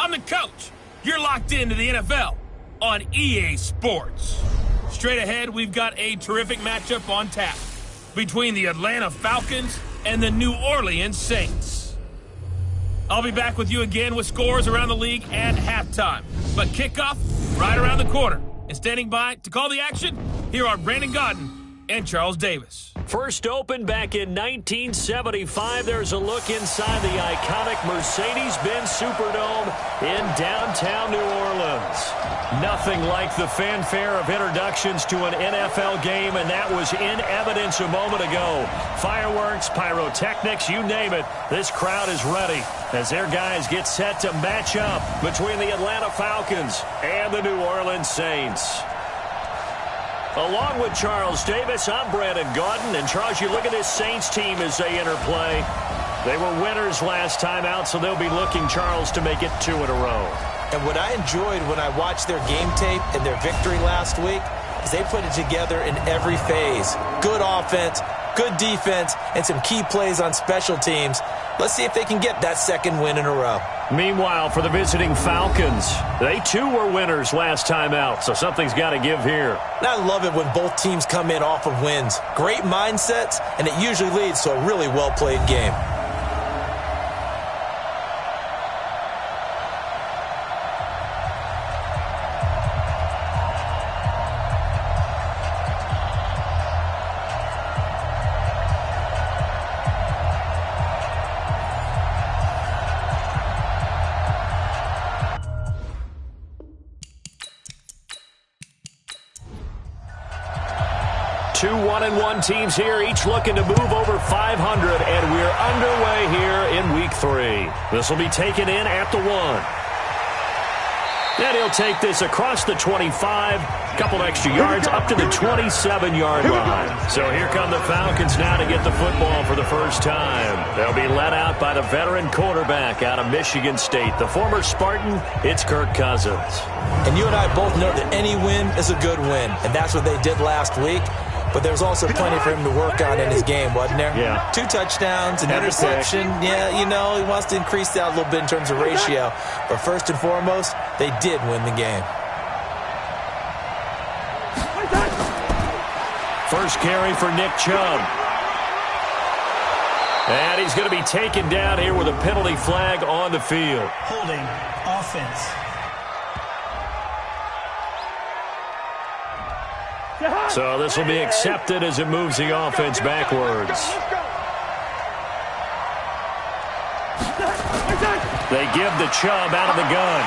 I'm the coach. You're locked into the NFL on EA Sports. Straight ahead, we've got a terrific matchup on tap between the Atlanta Falcons and the New Orleans Saints. I'll be back with you again with scores around the league at halftime. But kickoff right around the corner. And standing by to call the action, here are Brandon Godden and Charles Davis. First opened back in 1975. There's a look inside the iconic Mercedes-Benz Superdome in downtown New Orleans. Nothing like the fanfare of introductions to an NFL game, and that was in evidence a moment ago. Fireworks, pyrotechnics, you name it. This crowd is ready as their guys get set to match up between the Atlanta Falcons and the New Orleans Saints. Along with Charles Davis, I'm Brandon Gaudin. And Charles, you look at this Saints team as they enter play. They were winners last time out, so they'll be looking, Charles, to make it 2 in a row. And what I enjoyed when I watched their game tape and their victory last week is they put it together in every phase. Good offense, good defense, and some key plays on special teams. Let's see if they can get that second win in a row. Meanwhile, for the visiting Falcons, they too were winners last time out, so something's got to give here. And I love it when both teams come in off of wins. Great mindsets, and it usually leads to a really well-played game. Two 1-1 teams here, each looking to move over 500, and we're underway here in Week 3. This will be taken in at the 1. And he'll take this across the 25, couple extra yards, up to the 27-yard line. So here come the Falcons now to get the football for the first time. They'll be led out by the veteran quarterback out of Michigan State, the former Spartan. It's Kirk Cousins. And you and I both know that any win is a good win, and that's what they did last week. But there's also plenty for him to work on in his game, wasn't there? Yeah. 2 touchdowns, an interception. Yeah, you know, he wants to increase that a little bit in terms of ratio. But first and foremost, they did win the game. First carry for Nick Chubb. And he's going to be taken down here with a penalty flag on the field. Holding offense. So this will be accepted as it moves the offense backwards. They give the Chubb out of the gun.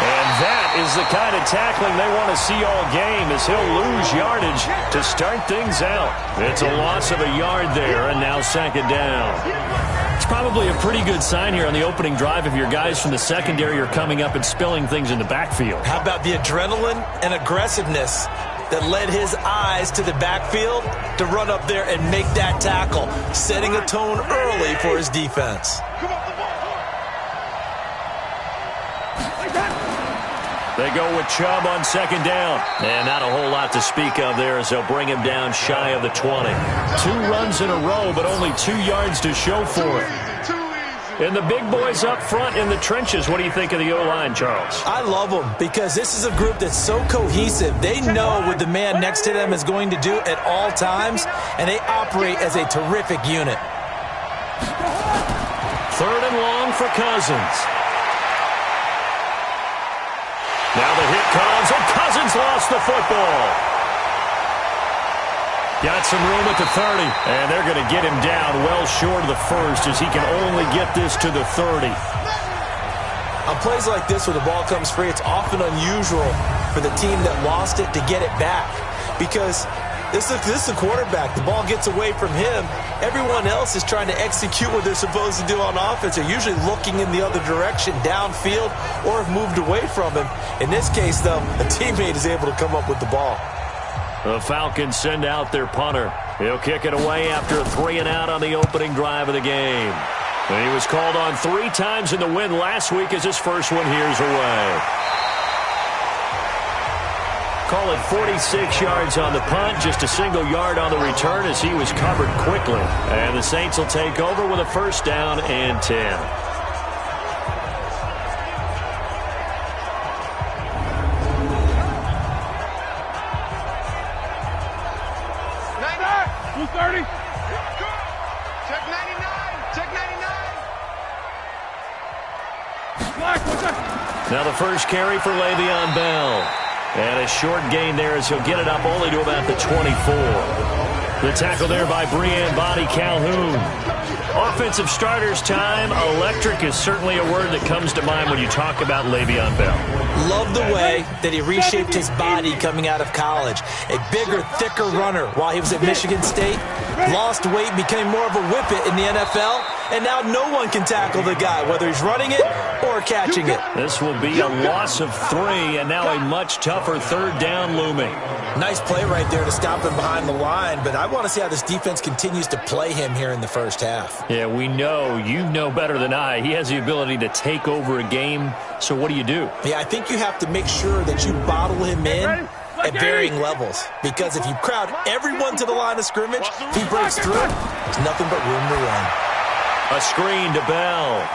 And that is the kind of tackling they want to see all game, as he'll lose yardage to start things out. It's a loss of a yard there, and now second down. It's probably a pretty good sign here on the opening drive if your guys from the secondary are coming up and spilling things in the backfield. How about the adrenaline and aggressiveness that led his eyes to the backfield to run up there and make that tackle, setting a tone early for his defense. They go with Chubb on second down. And not a whole lot to speak of there as they'll bring him down shy of the 20. 2 runs in a row, but only 2 yards to show for it. And the big boys up front in the trenches, what do you think of the O-line, Charles? I love them because this is a group that's so cohesive. They know what the man next to them is going to do at all times, and they operate as a terrific unit. 3rd and long for Cousins. Now the hit comes, and Cousins lost the football. Got some room at the 30, and they're going to get him down well short of the first as he can only get this to the 30. On plays like this where the ball comes free, it's often unusual for the team that lost it to get it back because this is the quarterback. The ball gets away from him. Everyone else is trying to execute what they're supposed to do on offense. They're usually looking in the other direction, downfield, or have moved away from him. In this case, though, a teammate is able to come up with the ball. The Falcons send out their punter. He'll kick it away after a 3-and-out on the opening drive of the game. And he was called on 3 times in the win last week as his first one here's away. Call it 46 yards on the punt, just a single yard on the return as he was covered quickly. And the Saints will take over with a 1st down and 10. Now the first carry for Le'Veon Bell. And a short gain there as he'll get it up only to about the 24. The tackle there by Breann Body Calhoun. Offensive starters time. Electric is certainly a word that comes to mind when you talk about Le'Veon Bell. Love the way that he reshaped his body coming out of college. A bigger, thicker runner while he was at Michigan State. Lost weight, became more of a whippet in the NFL. And now no one can tackle the guy, whether he's running it or catching it. This will be a loss of 3, and now a much tougher third down looming. Nice play right there to stop him behind the line, but I want to see how this defense continues to play him here in the first half. Yeah, we know. You know better than I. He has the ability to take over a game, so what do you do? Yeah, I think you have to make sure that you bottle him in at varying levels, because if you crowd everyone to the line of scrimmage, if he breaks through, there's nothing but room to run. A screen to Bell.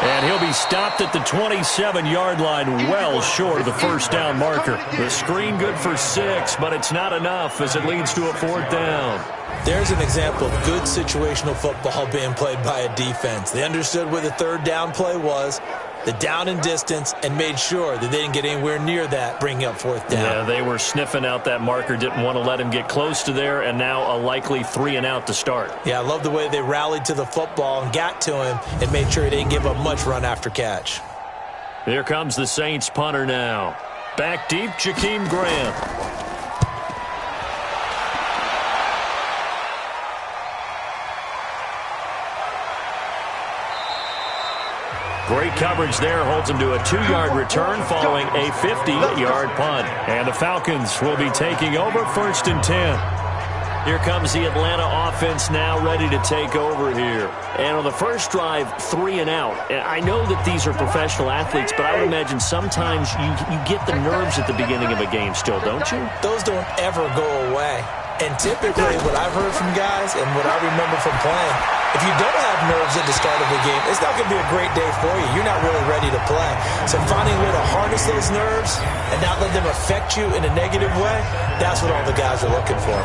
And he'll be stopped at the 27-yard line, well short of the first down marker. The screen good for 6, but it's not enough as it leads to a 4th down. There's an example of good situational football being played by a defense. They understood where the third down play was, the down and distance, and made sure that they didn't get anywhere near that, bringing up 4th down. Yeah, they were sniffing out that marker, didn't want to let him get close to there, and now a likely 3 and out to start. Yeah, I love the way they rallied to the football and got to him and made sure he didn't give up much run after catch. Here comes the Saints punter now. Back deep, Jakeem Grant. Great coverage there, holds him to a 2-yard return following a 50-yard punt. And the Falcons will be taking over 1st and 10. Here comes the Atlanta offense now ready to take over here. And on the first drive, 3 and out. And I know that these are professional athletes, but I would imagine sometimes you get the nerves at the beginning of a game still, don't you? Those don't ever go away. And typically what I've heard from guys and what I remember from playing, if you don't have nerves at the start of a game, it's not going to be a great day for you. You're not really ready to play. So finding a way to harness those nerves and not let them affect you in a negative way, that's what all the guys are looking for.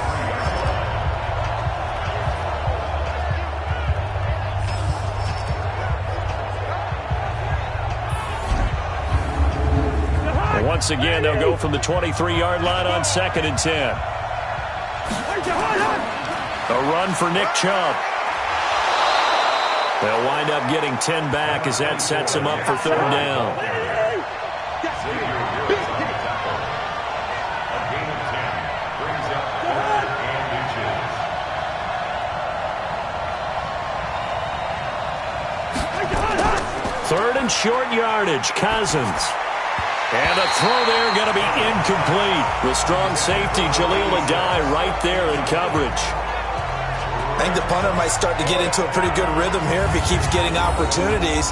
And once again, they'll go from the 23-yard line on 2nd and 10. A run for Nick Chubb. They'll wind up getting 10 back as that sets him up for 3rd down. Third and short yardage, Cousins. And a throw there going to be incomplete. The strong safety, Jaleel Adai, right there in coverage. I think the punter might start to get into a pretty good rhythm here if he keeps getting opportunities.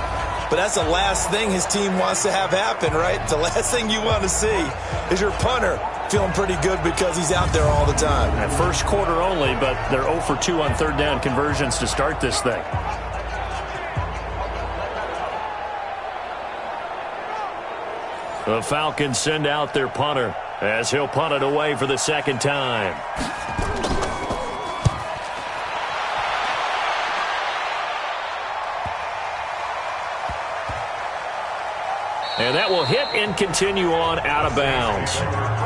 But that's the last thing his team wants to have happen, right? The last thing you want to see is your punter feeling pretty good because he's out there all the time. At first quarter only, but they're 0 for 2 on 3rd down conversions to start this thing. The Falcons send out their punter as he'll punt it away for the 2nd time. And that will hit and continue on out of bounds.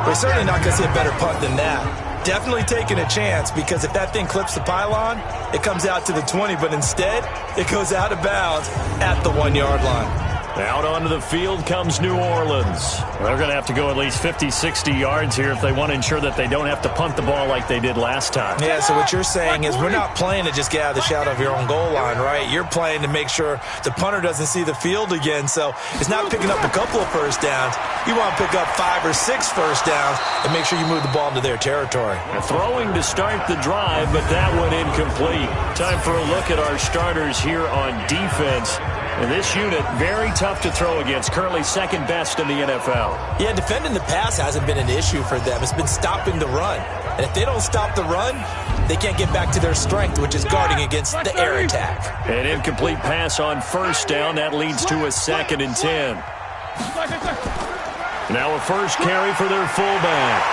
We're certainly not going to see a better punt than that. Definitely taking a chance, because if that thing clips the pylon, it comes out to the 20, but instead it goes out of bounds at the 1-yard line. Out onto the field comes New Orleans. They're going to have to go at least 50, 60 yards here if they want to ensure that they don't have to punt the ball like they did last time. Yeah, so what you're saying is we're not playing to just get out of the shadow of your own goal line, right? You're playing to make sure the punter doesn't see the field again. So it's not picking up a couple of first downs. You want to pick up 5 or 6 first downs and make sure you move the ball into their territory. Throwing to start the drive, but that one incomplete. Time for a look at our starters here on defense. And this unit, very tough to throw against, currently 2nd best in the NFL. Yeah, defending the pass hasn't been an issue for them. It's been stopping the run. And if they don't stop the run, they can't get back to their strength, which is guarding against the air attack. An incomplete pass on 1st down. That leads to a 2nd and 10. Now a first carry for their fullback.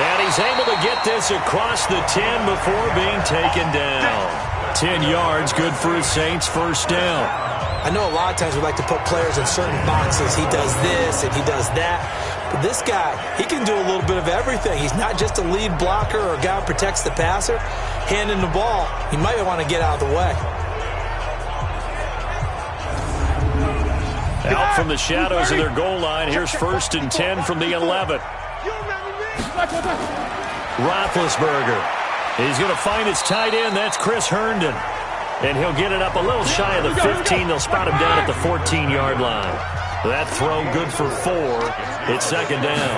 And he's able to get this across the 10 before being taken down. 10 yards, good for a Saints 1st down. I know a lot of times we like to put players in certain boxes. He does this and he does that. But this guy, he can do a little bit of everything. He's not just a lead blocker or a guy who protects the passer. Handing the ball, he might want to get out of the way. Out from the shadows of their goal line. Here's 1st and 10 from the 11. Roethlisberger. He's going to find his tight end. That's Chris Herndon. And he'll get it up a little shy of the 15. They'll spot him down at the 14-yard line. That throw good for 4. It's 2nd down.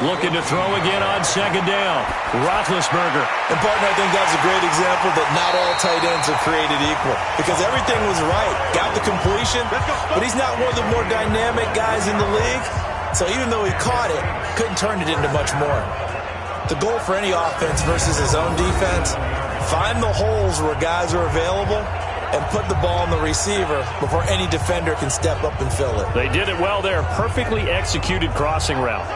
Looking to throw again on 2nd down. Roethlisberger. And, partner, I think that's a great example that not all tight ends are created equal. Because everything was right. Got the completion, but he's not one of the more dynamic guys in the league. So even though he caught it, couldn't turn it into much more. The goal for any offense versus his own defense, find the holes where guys are available and put the ball on the receiver before any defender can step up and fill it. They did it well there. Perfectly executed crossing route.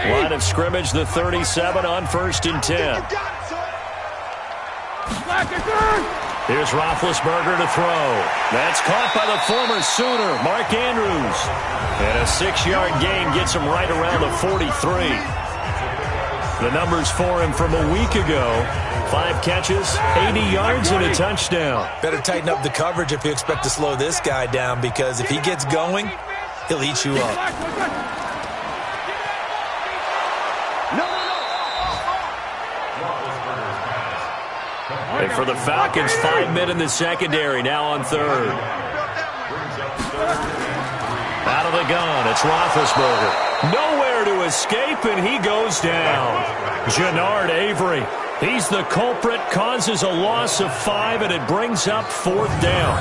Line of scrimmage, the 37 on 1st and 10. Here's Roethlisberger to throw. That's caught by the former Sooner, Mark Andrews. And a 6-yard gain gets him right around the 43. The numbers for him from a week ago. 5 catches, 80 yards, and a touchdown. Better tighten up the coverage if you expect to slow this guy down, because if he gets going, he'll eat you up. And for the Falcons, 5 men in the secondary, now on 3rd. Out of the gun, it's Roethlisberger. Nowhere to escape, and he goes down. Jannard Avery. He's the culprit, causes a loss of 5, and it brings up 4th down.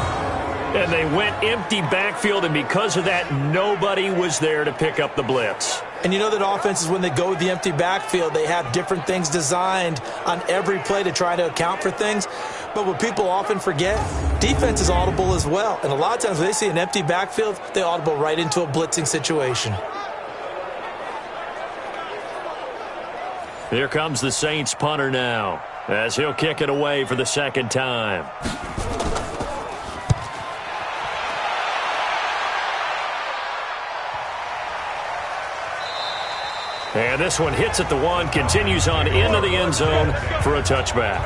And they went empty backfield, and because of that, nobody was there to pick up the blitz. And you know that offenses, when they go with the empty backfield, they have different things designed on every play to try to account for things. But what people often forget, defense is audible as well. And a lot of times when they see an empty backfield, they audible right into a blitzing situation. Here comes the Saints punter now, as he'll kick it away for the 2nd time. And this one hits at the 1, continues on into the end zone for a touchback.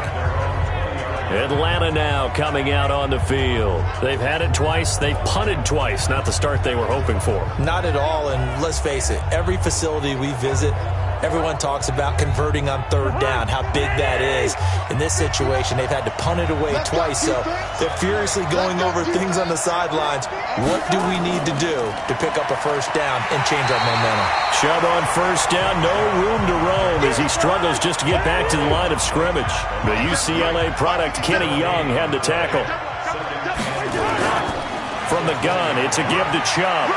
Atlanta now coming out on the field. They've had it twice. They've punted twice. Not the start they were hoping for. Not at all, and let's face it, every facility we visit, everyone talks about converting on 3rd down, how big that is. In this situation, they've had to punt it away twice, so they're furiously going over things on the sidelines. What do we need to do to pick up a 1st down and change our momentum? Chubb on 1st down, no room to roam as he struggles just to get back to the line of scrimmage. The UCLA product, Kenny Young, had the tackle. From the gun, it's a give to Chubb.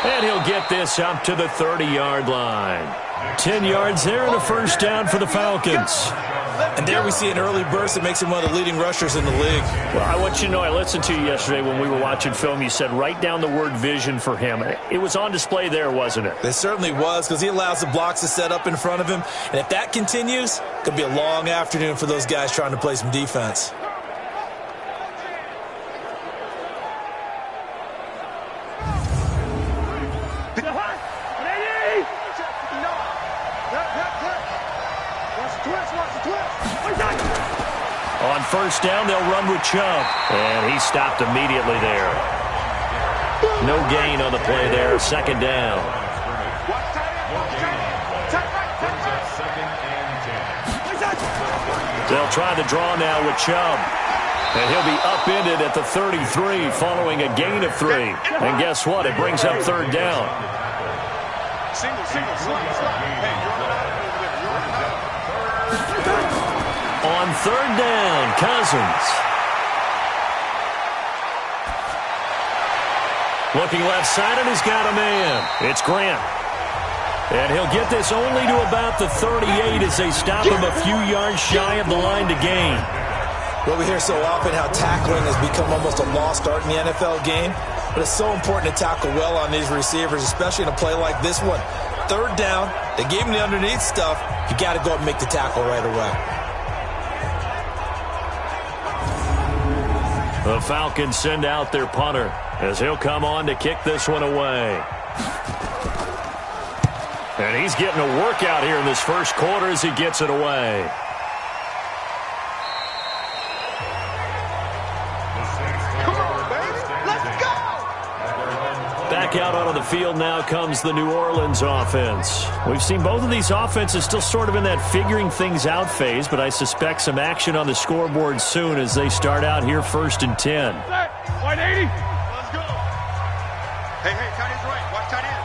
And he'll get this up to the 30-yard line. 10 yards there and a 1st down for the Falcons. And there we see an early burst that makes him one of the leading rushers in the league. Well, I want you to know, I listened to you yesterday when we were watching film. You said write down the word vision for him. It was on display there, wasn't it? It certainly was, because he allows the blocks to set up in front of him. And if that continues, it could be a long afternoon for those guys trying to play some defense. On 1st down, they'll run with Chubb. And he stopped immediately there. No gain on the play there. 2nd down. They'll try the draw now with Chubb. And he'll be upended at the 33 following a gain of 3. And guess what? It brings up 3rd down. On 3rd down, Cousins. Looking left side, and he's got a man. It's Grant. And he'll get this only to about the 38 as they stop him a few yards shy of the line to gain. Well, we hear so often how tackling has become almost a lost art in the NFL game. But it's so important to tackle well on these receivers, especially in a play like this one. 3rd down, They gave him the underneath stuff. You got to go up and make the tackle right away. The Falcons send out their punter as he'll come on to kick this one away. And he's getting a workout here in this first quarter as he gets it away. Back out onto the field now comes the New Orleans offense. We've seen both of these offenses still sort of in that figuring things out phase, but I suspect some action on the scoreboard soon as they start out here 1st and 10. 180. Let's go. Hey, tight end's right. Watch tight end.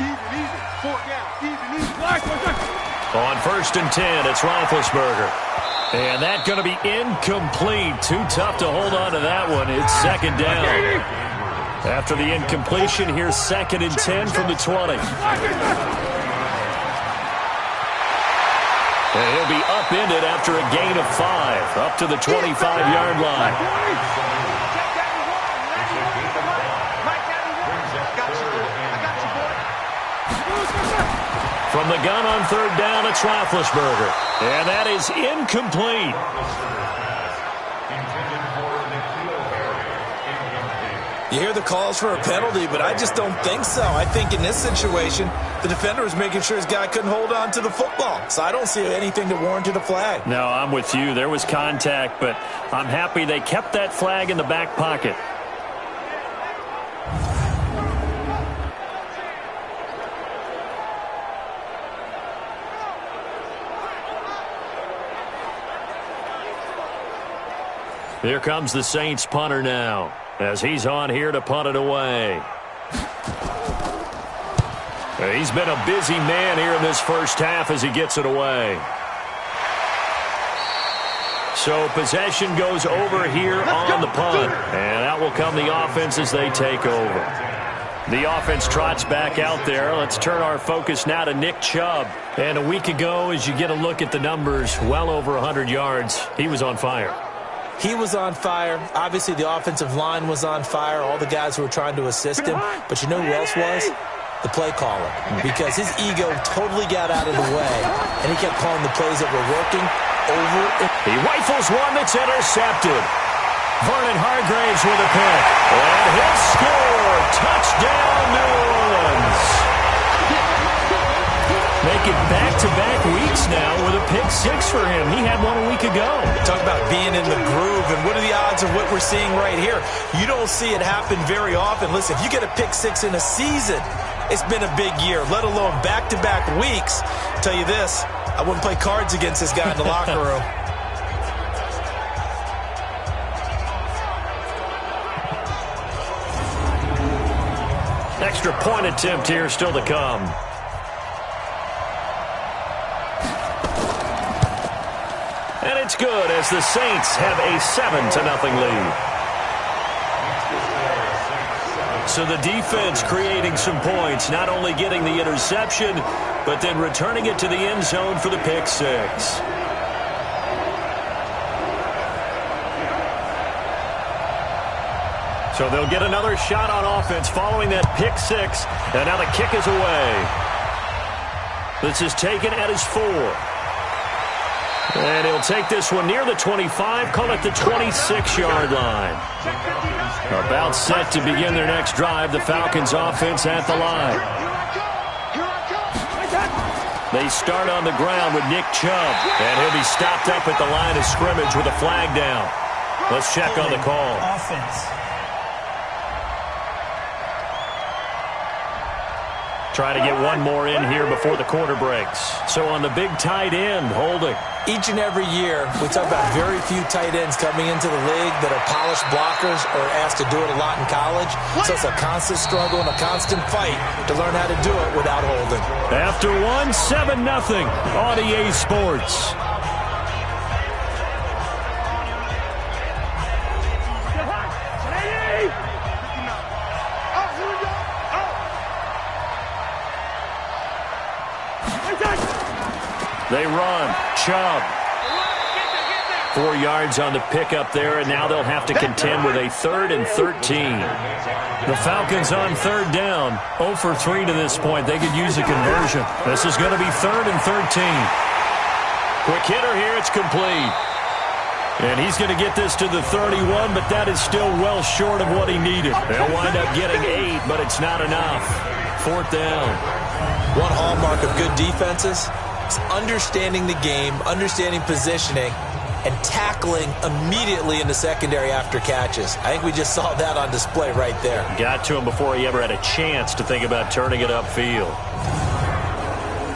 Even. 4 down. Even. Black. On 1st and 10, it's Roethlisberger. And that's going to be incomplete. Too tough to hold on to that one. It's 2nd down. After the incompletion, here's 2nd and 10 from the 20. And he'll be upended after a gain of 5, up to the 25-yard line. From the gun on 3rd down, it's Roethlisberger. And that is incomplete. You hear the calls for a penalty, but I just don't think so. I think in this situation, the defender was making sure his guy couldn't hold on to the football. So I don't see anything that warranted a flag. No, I'm with you. There was contact, but I'm happy they kept that flag in the back pocket. Here comes the Saints punter now, as he's on here to punt it away. He's been a busy man here in this first half as he gets it away. So possession goes over here on the punt, and that will come the offense as they take over. The offense trots back out there. Let's turn our focus now to Nick Chubb. And a week ago, as you get a look at the numbers, well over 100 yards, he was on fire. He was on fire. Obviously, the offensive line was on fire, all the guys who were trying to assist him. But you know who else was? The play caller. Because his ego totally got out of the way, and he kept calling the plays that were working over and he rifles one that's intercepted. Vernon Hargraves with a pick. And he'll score. Touchdown, New Orleans. Making back-to-back weeks now with a pick-6 for him. He had one a week ago. Talk about being in the groove, and what are the odds of what we're seeing right here? You don't see it happen very often. Listen, if you get a pick-6 in a season, it's been a big year, let alone back-to-back weeks. I'll tell you this, I wouldn't play cards against this guy in the locker room. Extra point attempt here still to come. And it's good as the Saints have a 7-0 lead. So the defense creating some points, not only getting the interception, but then returning it to the end zone for the pick-6. So they'll get another shot on offense following that pick-6, and now the kick is away. This is taken at his 4. And he'll take this one near the 25, call it the 26-yard line. About set to begin their next drive, the Falcons offense at the line. They start on the ground with Nick Chubb, and he'll be stopped up at the line of scrimmage with a flag down. Let's check on the call. Offense. Trying to get one more in here before the quarter breaks. So on the big tight end, holding. Each and every year, we talk about very few tight ends coming into the league that are polished blockers or asked to do it a lot in college. So it's a constant struggle and a constant fight to learn how to do it without holding. After one, 7-0 on EA Sports. They run. Chubb. 4 yards on the pickup there, and now they'll have to contend with a 3rd and 13. The Falcons on 3rd down, 0 for 3 to this point. They could use a conversion. This is going to be 3rd and 13. Quick hitter here, it's complete. And he's going to get this to the 31, but that is still well short of what he needed. They'll wind up getting 8, but it's not enough. 4th down. One hallmark of good defenses is understanding the game, understanding positioning, and tackling immediately in the secondary after catches. I think we just saw that on display right there. Got to him before he ever had a chance to think about turning it upfield.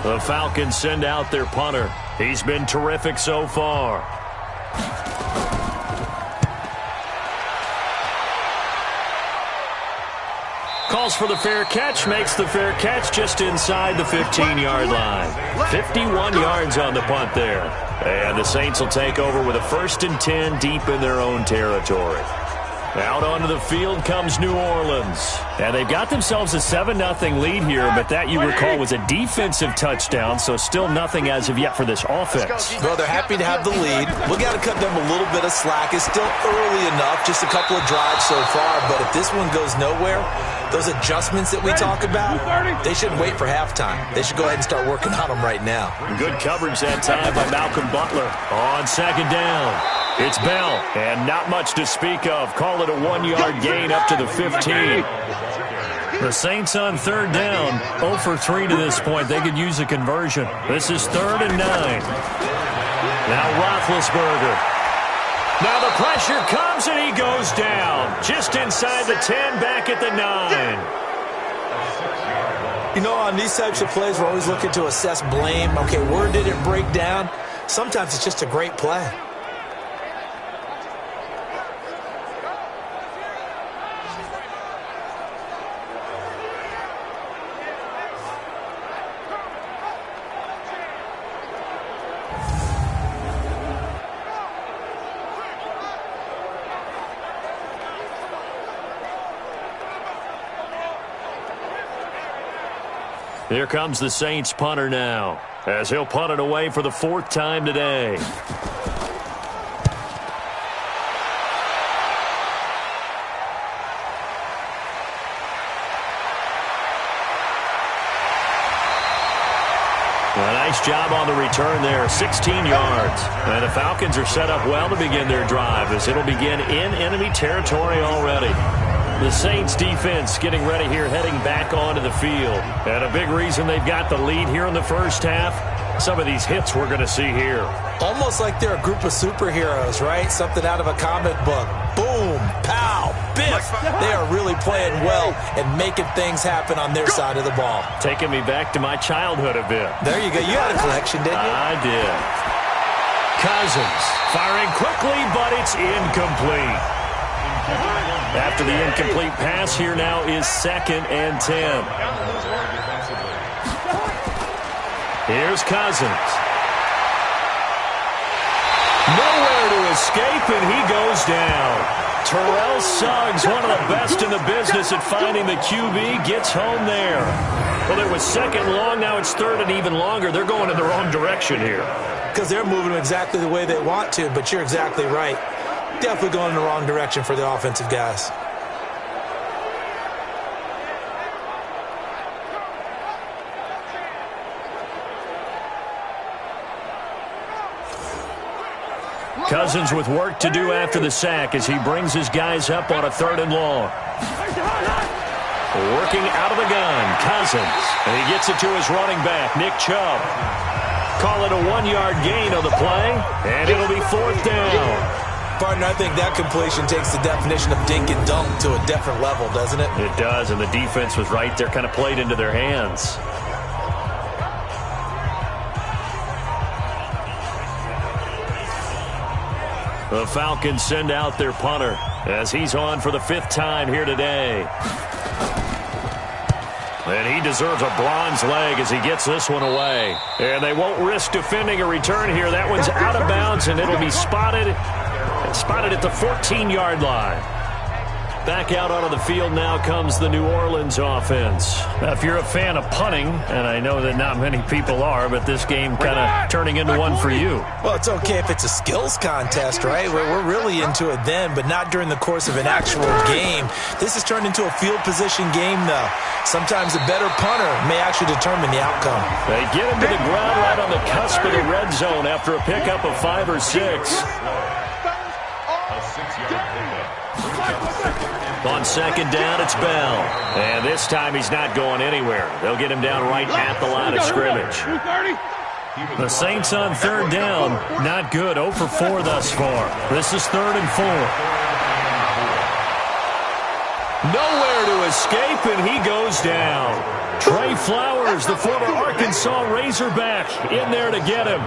The Falcons send out their punter. He's been terrific so far. Calls for the fair catch, makes the fair catch just inside the 15-yard line. 51 yards on the punt there. And the Saints will take over with a 1st and 10 deep in their own territory. Out onto the field comes New Orleans. And they've got themselves a 7-0 lead here, but that, you recall, was a defensive touchdown, so still nothing as of yet for this offense. Well, they're happy to have the lead. We got to cut them a little bit of slack. It's still early enough, just a couple of drives so far, but if this one goes nowhere, those adjustments that we talk about, they shouldn't wait for halftime. They should go ahead and start working on them right now. Good coverage that time by Malcolm Butler. On 2nd down, it's Bell, and not much to speak of. Call it a 1-yard gain up to the 15. The Saints on 3rd down, 0 for 3 to this point. They could use a conversion. This is 3rd and 9. Now Roethlisberger. Now the pressure comes, and he goes down. Just inside the 10, back at the 9. You know, on these types of plays, we're always looking to assess blame. Okay, where did it break down? Sometimes it's just a great play. Here comes the Saints punter now, as he'll punt it away for the 4th time today. A nice job on the return there, 16 yards. And the Falcons are set up well to begin their drive, as it'll begin in enemy territory already. The Saints defense getting ready here, heading back onto the field. And a big reason they've got the lead here in the first half, some of these hits we're going to see here. Almost like they're a group of superheroes, right? Something out of a comic book. Boom, pow, biff. They are really playing well and making things happen on their side of the ball. Taking me back to my childhood a bit. There you go. You had a collection, didn't you? I did. Cousins firing quickly, but it's incomplete. After the incomplete pass, here now is 2nd and 10. Here's Cousins. Nowhere to escape, and he goes down. Terrell Suggs, one of the best in the business at finding the QB, gets home there. Well, it was 2nd long, now it's 3rd and even longer. They're going in the wrong direction here. Because they're moving exactly the way they want to, but you're exactly right. Definitely going in the wrong direction for the offensive guys. Cousins with work to do after the sack as he brings his guys up on a 3rd and long. Working out of the gun, Cousins. And he gets it to his running back, Nick Chubb. Call it a 1-yard gain on the play, and it'll be 4th down. Partner, I think that completion takes the definition of dink and dunk to a different level, doesn't it? It does, and the defense was right there, kind of played into their hands. The Falcons send out their punter as he's on for the 5th time here today. And he deserves a bronze leg as he gets this one away. And they won't risk defending a return here. That one's out of bounds, and it'll be spotted at the 14-yard line. Back out onto the field now comes the New Orleans offense. Now, if you're a fan of punting, and I know that not many people are, but this game kind of turning into one for you. Well, it's okay if it's a skills contest, right? We're really into it then, but not during the course of an actual game. This has turned into a field position game, though. Sometimes a better punter may actually determine the outcome. They get him to the ground right on the cusp of the red zone after a pickup of 5 or 6. On second down, it's Bell. And this time he's not going anywhere. They'll get him down right at the line of scrimmage. The Saints on third down, not good. 0 for 4 thus far. This is 3rd and 4. Nowhere to escape, and he goes down. Trey Flowers, the former Arkansas Razorback, in there to get him.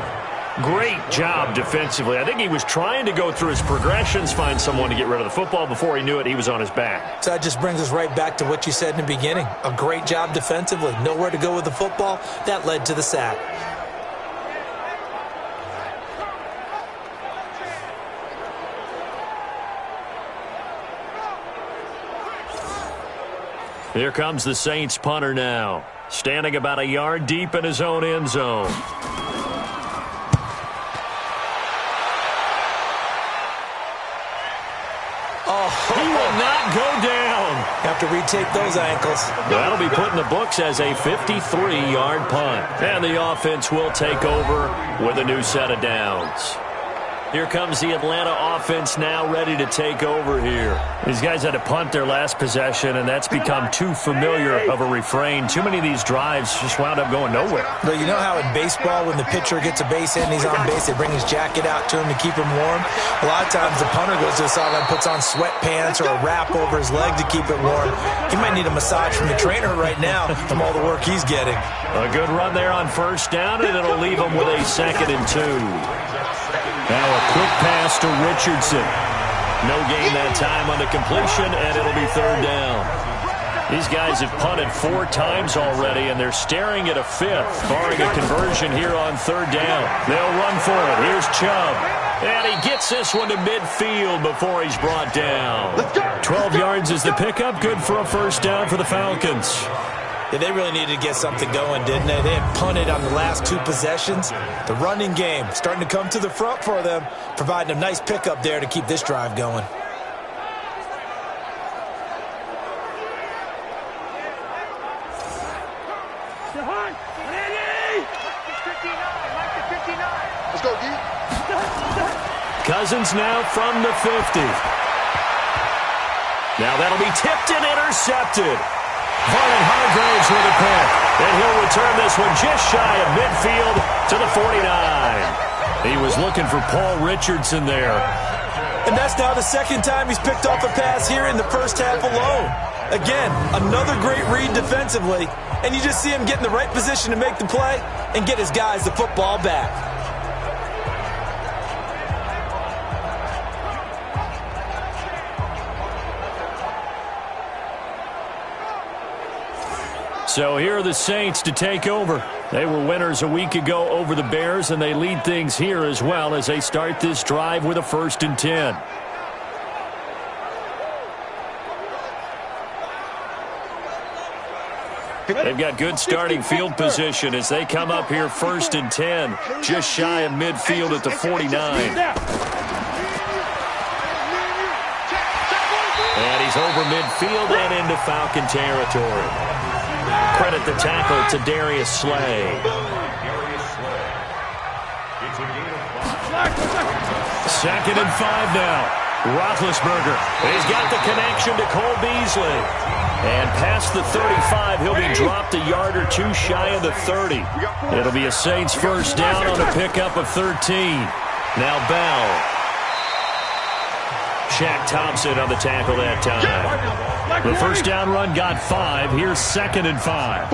Great job defensively. I think he was trying to go through his progressions, find someone to get rid of the football. Before he knew it, he was on his back. So that just brings us right back to what you said in the beginning. A great job defensively. Nowhere to go with the football. That led to the sack. Here comes the Saints punter now, standing about a yard deep in his own end zone. He will not go down. Have to retake those ankles. That'll be put in the books as a 53-yard punt. And the offense will take over with a new set of downs. Here comes the Atlanta offense now ready to take over here. These guys had to punt their last possession, and that's become too familiar of a refrain. Too many of these drives just wound up going nowhere. But you know how in baseball, when the pitcher gets a base hit and he's on base, they bring his jacket out to him to keep him warm? A lot of times the punter goes to the sideline, puts on sweatpants or a wrap over his leg to keep it warm. He might need a massage from the trainer right now from all the work he's getting. A good run there on first down, and it'll leave him with a 2nd and 2. Now a quick pass to Richardson. No gain that time on the completion, and it'll be 3rd down. These guys have punted 4 times already, and they're staring at a 5th, barring a conversion here on 3rd down. They'll run for it. Here's Chubb. And he gets this one to midfield before he's brought down. 12 yards is the pickup. Good for a 1st down for the Falcons. Yeah, they really needed to get something going, didn't they? They had punted on the last 2 possessions. The running game starting to come to the front for them, providing a nice pickup there to keep this drive going. Let's go, D. Cousins now from the 50. Now that'll be tipped and intercepted. Vernon Hargraves with a pick. And he'll return this one just shy of midfield to the 49. He was looking for Paul Richardson there. And that's now the 2nd time he's picked off a pass here in the first half alone. Again, another great read defensively. And you just see him get in the right position to make the play and get his guys the football back. So here are the Saints to take over. They were winners a week ago over the Bears, and they lead things here as well as they start this drive with a 1st and 10. They've got good starting field position as they come up here 1st and 10, just shy of midfield at the 49. And he's over midfield and into Falcon territory. Credit the tackle to Darius Slay. 2nd and 5 now. Roethlisberger. He's got the connection to Cole Beasley. And past the 35, he'll be dropped a yard or 2 shy of the 30. It'll be a Saints 1st down on a pickup of 13. Now Bell. Shaq Thompson on the tackle that time. The 1st down run got 5. Here's 2nd and 5.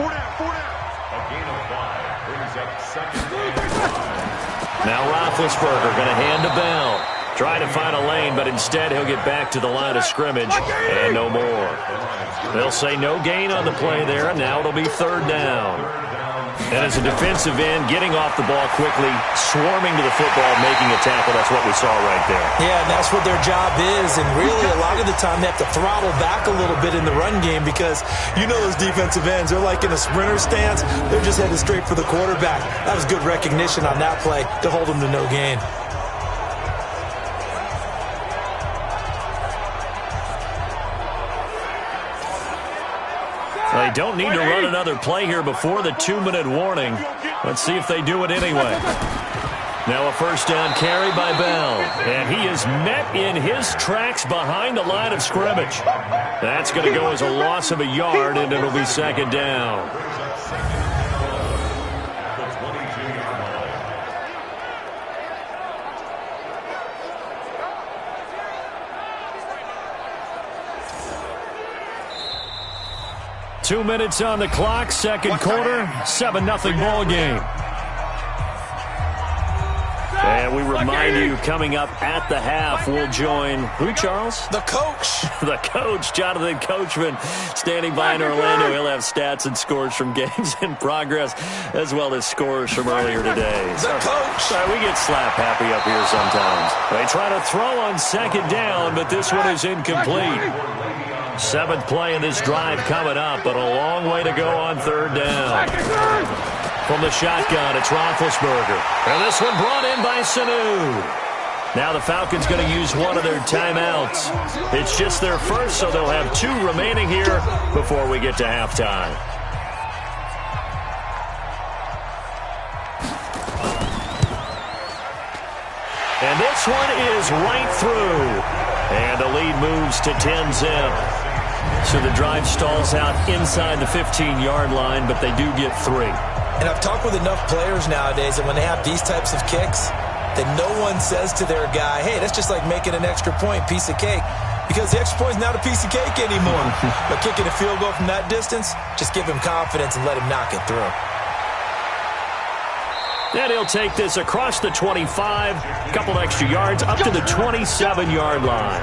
Now Roethlisberger going to hand to Bell. Trying to find a lane, but instead he'll get back to the line of scrimmage and no more. They'll say no gain on the play there, and now it'll be 3rd down. And as a defensive end, getting off the ball quickly, swarming to the football, making a tackle, that's what we saw right there. Yeah, and that's what their job is. And really, a lot of the time, they have to throttle back a little bit in the run game because you know those defensive ends, they're like in a sprinter stance. They're just headed straight for the quarterback. That was good recognition on that play to hold them to no gain. They don't need to run another play here before the 2-minute warning. Let's see if they do it anyway. Now a first down carry by Bell. And he is met in his tracks behind the line of scrimmage. That's going to go as a loss of a yard, and it'll be second down. Two minutes on the clock, second quarter, 7-0 ball game. And we remind you, coming up at the half, we'll join who, Charles? The coach. The coach, Jonathan Coachman, standing by in Orlando. He'll have stats and scores from games in progress, as well as scores from earlier today. The coach. Sorry, we get slap happy up here sometimes. They try to throw on second down, but this one is incomplete. Seventh play in this drive coming up, but a long way to go on third down. From the shotgun, it's Roethlisberger. And this one brought in by Sanu. Now the Falcons going to use one of their timeouts. It's just their first, so they'll have 2 remaining here before we get to halftime. And this one is right through. And the lead moves to 10-zip. So the drive stalls out inside the 15-yard line, but they do get 3. And I've talked with enough players nowadays that when they have these types of kicks, that no one says to their guy, hey, that's just like making an extra point, piece of cake. Because the extra point is not a piece of cake anymore. But kicking a field goal from that distance, just give him confidence and let him knock it through. And he'll take this across the 25, a couple extra yards, up to the 27-yard line.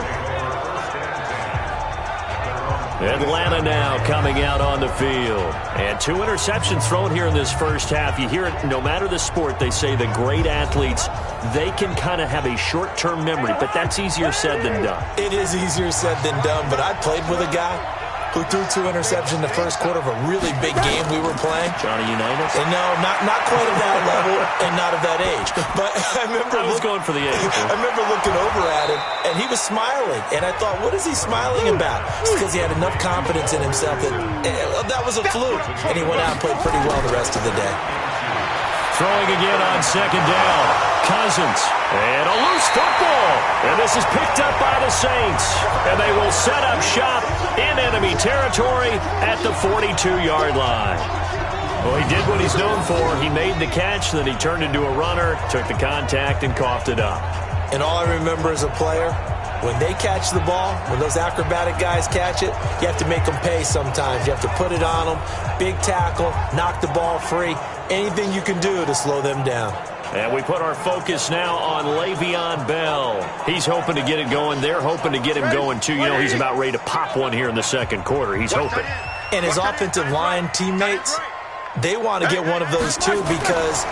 Atlanta now coming out on the field. And 2 interceptions thrown here in this first half. You hear it, no matter the sport, they say the great athletes, they can kind of have a short-term memory, but that's easier said than done. It is easier said than done, but I played with a guy who threw 2 interceptions in the first quarter of a really big game we were playing. Johnny Unitas? And no, not quite at that level and not of that age. But I remember going for the age. I remember looking over at him, and he was smiling. And I thought, what is he smiling about? It's because he had enough confidence in himself that was a fluke. And he went out and played pretty well the rest of the day. Throwing again on second down. Cousins. And a loose football. And this is picked up by the Saints. And they will set up shop in enemy territory at the 42-yard line. Well, he did what he's known for. He made the catch, then he turned into a runner, took the contact, and coughed it up. And all I remember as a player, when they catch the ball, when those acrobatic guys catch it, you have to make them pay sometimes. You have to put it on them. Big tackle, knock the ball free. Anything you can do to slow them down. And we put our focus now on Le'Veon Bell. He's hoping to get it going. They're hoping to get him going, too. You know, he's about ready to pop one here in the second quarter. He's hoping. And his offensive line teammates, they want to get one of those, too, because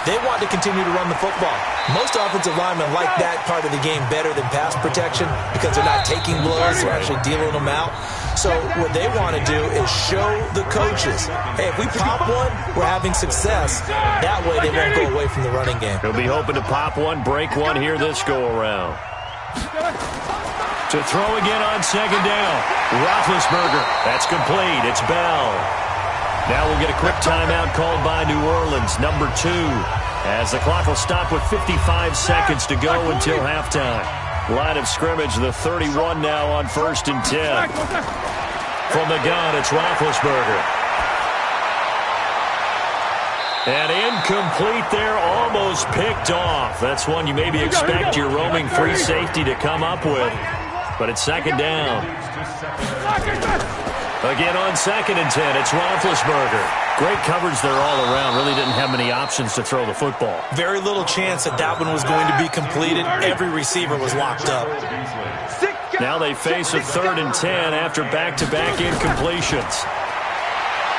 they want to continue to run the football. Most offensive linemen like that part of the game better than pass protection because they're not taking blows, they're actually dealing them out. So what they want to do is show the coaches, hey, if we pop one, we're having success. That way they won't go away from the running game. He'll be hoping to pop one, break one here this go-around. To throw again on second down. Roethlisberger. That's complete. It's Bell. Now we'll get a quick timeout called by New Orleans, number 2, as the clock will stop with 55 seconds to go until halftime. Line of scrimmage, the 31 now on 1st and 10. From the gun, it's Roethlisberger. And incomplete there, almost picked off. That's one you maybe expect your roaming free safety to come up with. But it's second down. Again on 2nd and 10, it's Roethlisberger. Great coverage there all around. Really didn't have many options to throw the football. Very little chance that one was going to be completed. Every receiver was locked up. Now they face a 3rd and 10 after back-to-back incompletions.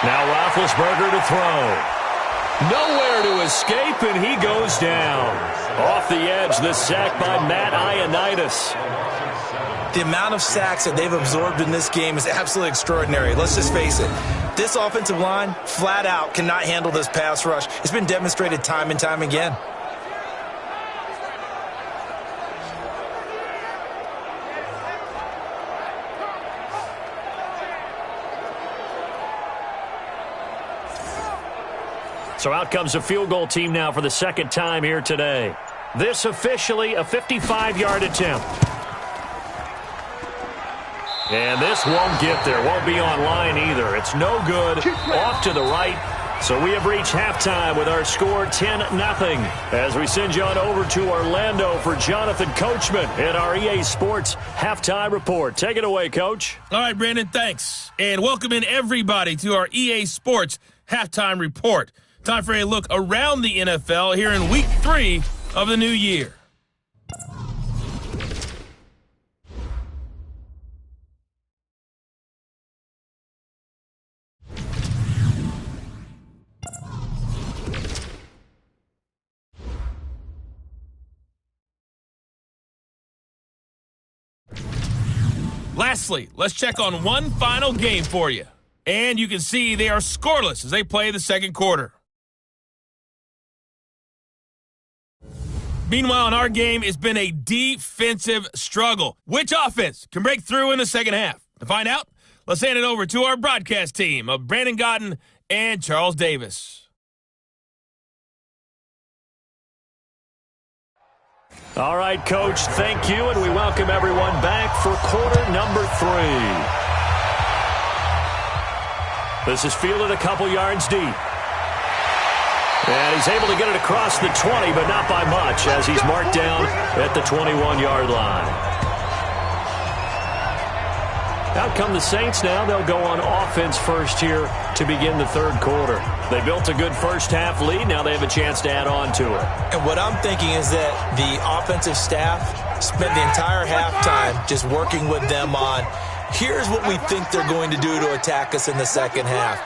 Now Roethlisberger to throw. Nowhere to escape, and he goes down. Off the edge, the sack by Matt Ioannidis. The amount of sacks that they've absorbed in this game is absolutely extraordinary. Let's just face it. This offensive line, flat out, cannot handle this pass rush. It's been demonstrated time and time again. So out comes a field goal team now for the second time here today. This officially a 55-yard attempt. And this won't get there. Won't be online either. It's no good. Off to the right. So we have reached halftime with our score 10-0. As we send you on over to Orlando for Jonathan Coachman in our EA Sports Halftime Report. Take it away, Coach. All right, Brandon, thanks. And welcome in everybody to our EA Sports Halftime Report. Time for a look around the NFL here in Week 3 of the new year. Lastly, let's check on one final game for you. And you can see they are scoreless as they play the second quarter. Meanwhile, in our game, it's been a defensive struggle. Which offense can break through in the second half? To find out, let's hand it over to our broadcast team of Brandon Godden and Charles Davis. All right, Coach, thank you, and we welcome everyone back for quarter number 3. This is fielded a couple yards deep. And he's able to get it across the 20, but not by much, as he's marked down at the 21-yard line. Out come the Saints now. They'll go on offense first here to begin the third quarter. They built a good first-half lead. Now they have a chance to add on to it. And what I'm thinking is that the offensive staff spent the entire halftime just working with them on, here's what we think they're going to do to attack us in the second half.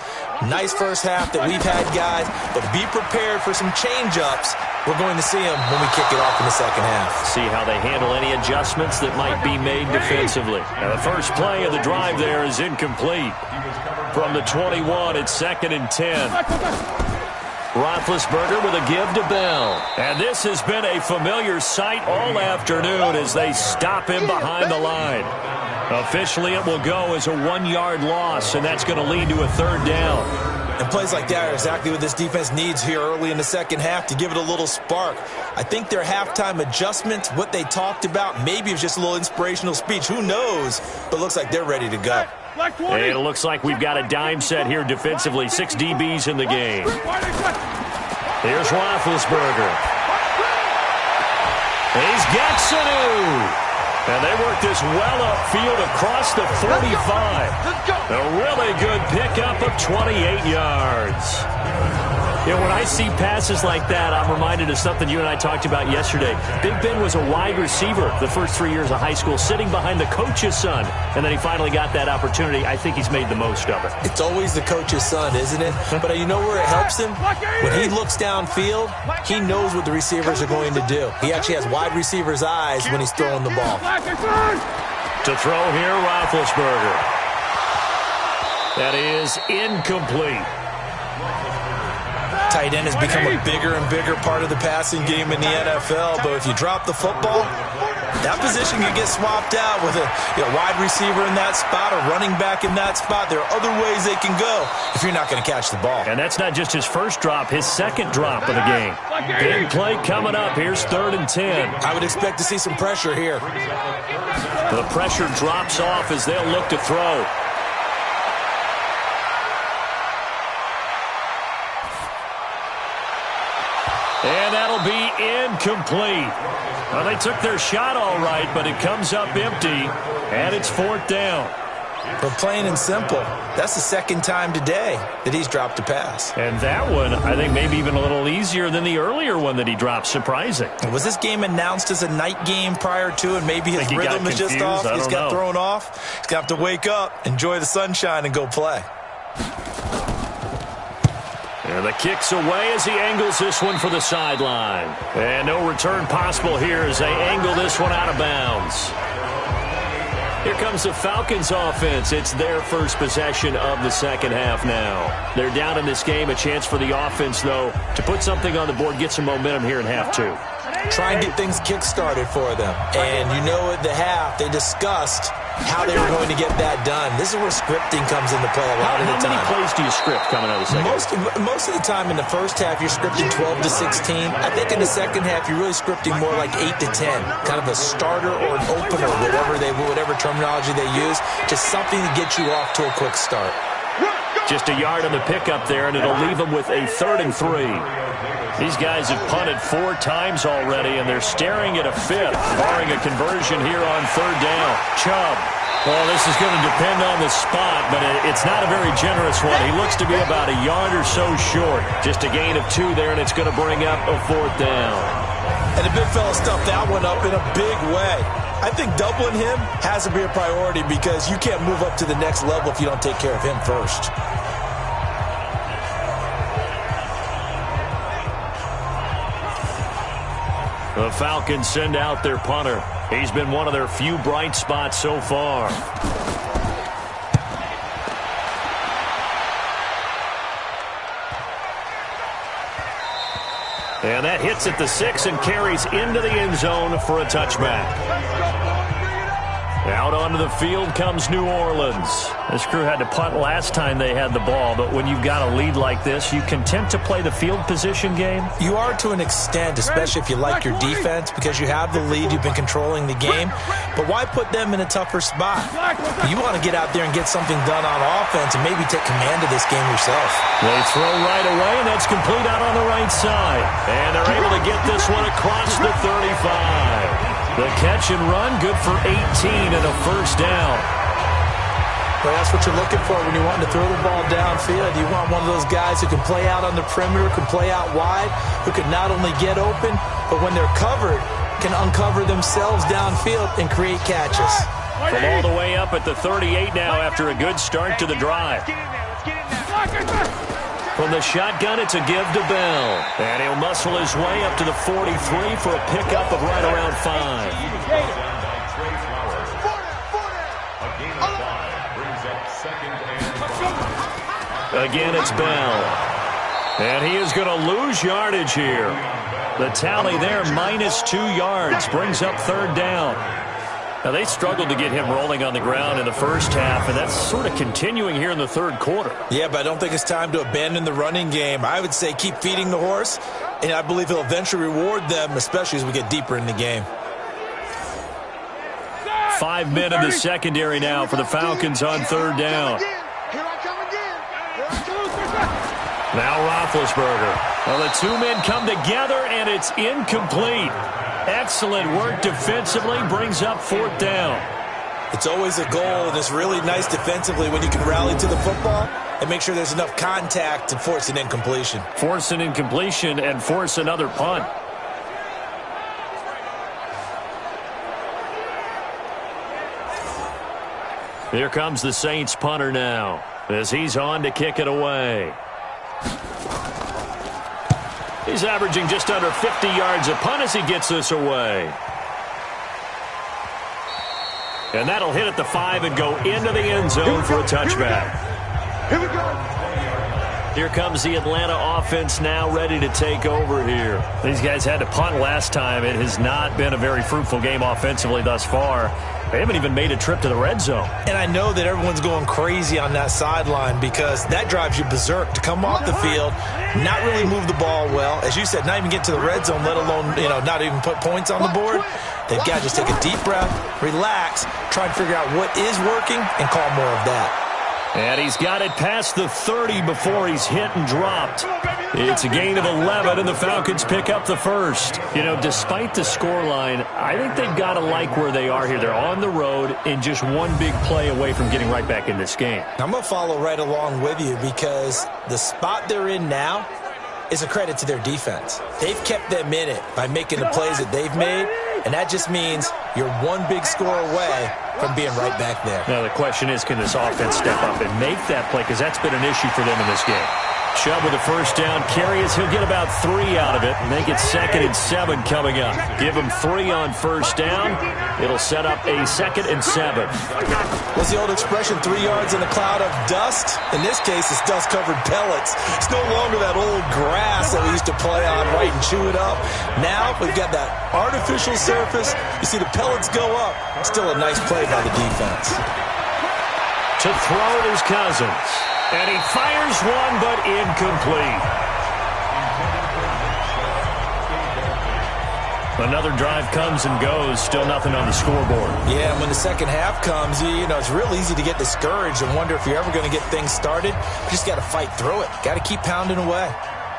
Nice first half that we've had, guys, but be prepared for some change-ups. We're going to see them when we kick it off in the second half. See how they handle any adjustments that might be made defensively. Now the first play of the drive there is incomplete. From the 21, it's 2nd and 10. Roethlisberger with a give to Bell. And this has been a familiar sight all afternoon as they stop him behind the line. Officially, it will go as a 1-yard loss, and that's going to lead to a third down. And plays like that are exactly what this defense needs here early in the second half to give it a little spark. I think their halftime adjustment, what they talked about, maybe it was just a little inspirational speech. Who knows? But it looks like they're ready to go. And it looks like we've got a dime set here defensively. 6 DBs in the game. Here's Roethlisberger. He's got Sanu. And they work this well upfield across the 45. A really good pickup of 28 yards. You know, when I see passes like that, I'm reminded of something you and I talked about yesterday. Big Ben was a wide receiver the first 3 years of high school, sitting behind the coach's son. And then he finally got that opportunity. I think he's made the most of it. It's always the coach's son, isn't it? But you know where it helps him? When he looks downfield, he knows what the receivers are going to do. He actually has wide receivers' eyes when he's throwing the ball. To throw here, Roethlisberger. That is incomplete. Tight end has become a bigger and bigger part of the passing game in the NFL, but if you drop the football, that position can get swapped out with a wide receiver in that spot, a running back in that spot. There are other ways they can go if you're not going to catch the ball. And that's not just his first drop, his second drop of the game. Big play coming up. Here's 3rd and 10. I would expect to see some pressure here. The pressure drops off as they'll look to throw. And that'll be incomplete. Well, they took their shot all right, but it comes up empty, and it's 4th down. But plain and simple, that's the second time today that he's dropped a pass. And that one, I think, maybe even a little easier than the earlier one that he dropped. Surprising. Was this game announced as a night game prior to, and maybe his rhythm is just off? He's got thrown off. He's going to have to wake up, enjoy the sunshine, and go play. And And the kick's away as he angles this one for the sideline. And no return possible here as they angle this one out of bounds. Here comes the Falcons offense. It's their first possession of the second half now. They're down in this game. A chance for the offense, though, to put something on the board, get some momentum here in half two. Try and get things kick-started for them. And you know at the half, they discussed how they were going to get that done. This is where scripting comes into play a lot of the time. How many plays do you script coming out of the second half? Most of the time in the first half, you're scripting 12 to 16. I think in the second half, you're really scripting more like 8 to 10. Kind of a starter or an opener, whatever terminology they use. Just something to get you off to a quick start. Just a yard on the pickup there, and it'll leave them with a 3rd and 3. These guys have punted 4 times already, and they're staring at a 5th, barring a conversion here on 3rd down. Chubb. Well, this is going to depend on the spot, but it's not a very generous one. He looks to be about a yard or so short. Just a gain of 2 there, and it's going to bring up a 4th down. And the big fella stuffed that one up in a big way. I think doubling him has to be a priority because you can't move up to the next level if you don't take care of him first. The Falcons send out their punter. He's been one of their few bright spots so far. And that hits at the 6 and carries into the end zone for a touchback. Out onto the field comes New Orleans. This crew had to punt last time they had the ball, but when you've got a lead like this, you content to play the field position game? You are to an extent, especially if you like your defense, because you have the lead, you've been controlling the game. But why put them in a tougher spot? You want to get out there and get something done on offense and maybe take command of this game yourself. They throw right away, and that's complete out on the right side. And they're able to get this one across the 35. The catch and run, good for 18 and a 1st down. Well, that's what you're looking for when you want to throw the ball downfield. You want one of those guys who can play out on the perimeter, can play out wide, who can not only get open, but when they're covered, can uncover themselves downfield and create catches. From all the way up at the 38 now after a good start to the drive. From the shotgun, it's a give to Bell. And he'll muscle his way up to the 43 for a pickup of right around 5. Again, it's Bell. And he is going to lose yardage here. The tally there, -2 yards, brings up 3rd down. Now, they struggled to get him rolling on the ground in the first half, and that's sort of continuing here in the 3rd quarter. Yeah, but I don't think it's time to abandon the running game. I would say keep feeding the horse, and I believe he'll eventually reward them, especially as we get deeper in the game. 5 men in the secondary now for the Falcons on 3rd down. Now Roethlisberger. Well, the 2 men come together, and it's incomplete. Excellent work defensively, brings up 4th down. It's always a goal, and it's really nice defensively when you can rally to the football and make sure there's enough contact to force an incompletion. Force an incompletion and force another punt. Here comes the Saints punter now as he's on to kick it away. He's averaging just under 50 yards a punt as he gets this away. And that'll hit at the 5 and go into the end zone for a touchback. Here we go. Here comes the Atlanta offense now ready to take over here. These guys had to punt last time. It has not been a very fruitful game offensively thus far. They haven't even made a trip to the red zone. And I know that everyone's going crazy on that sideline because that drives you berserk to come off the field, not really move the ball well. As you said, not even get to the red zone, let alone, not even put points on the board. They've got to just take a deep breath, relax, try and figure out what is working, and call more of that. And he's got it past the 30 before he's hit and dropped. It's a gain of 11, and the Falcons pick up the 1st. Despite the scoreline, I think they've got to like where they are here. They're on the road and just one big play away from getting right back in this game. I'm going to follow right along with you because the spot they're in now is a credit to their defense. They've kept them in it by making the plays that they've made, and that just means you're one big score away from being right back there. Now, the question is, can this offense step up and make that play? Because that's been an issue for them in this game. Chubb with a first down carry as he'll get about 3 out of it. Make it 2nd and 7 coming up. Give him 3 on first down. It'll set up a 2nd and 7. What's the old expression, 3 yards in a cloud of dust? In this case, it's dust-covered pellets. It's no longer that old grass that we used to play on, right, and chew it up. Now we've got that artificial surface. You see the pellets go up. Still a nice play by the defense. To throw is Cousins. And he fires one, but incomplete. Another drive comes and goes. Still nothing on the scoreboard. Yeah, and when the second half comes, you know, it's real easy to get discouraged and wonder if you're ever going to get things started. You just got to fight through it. Got to keep pounding away.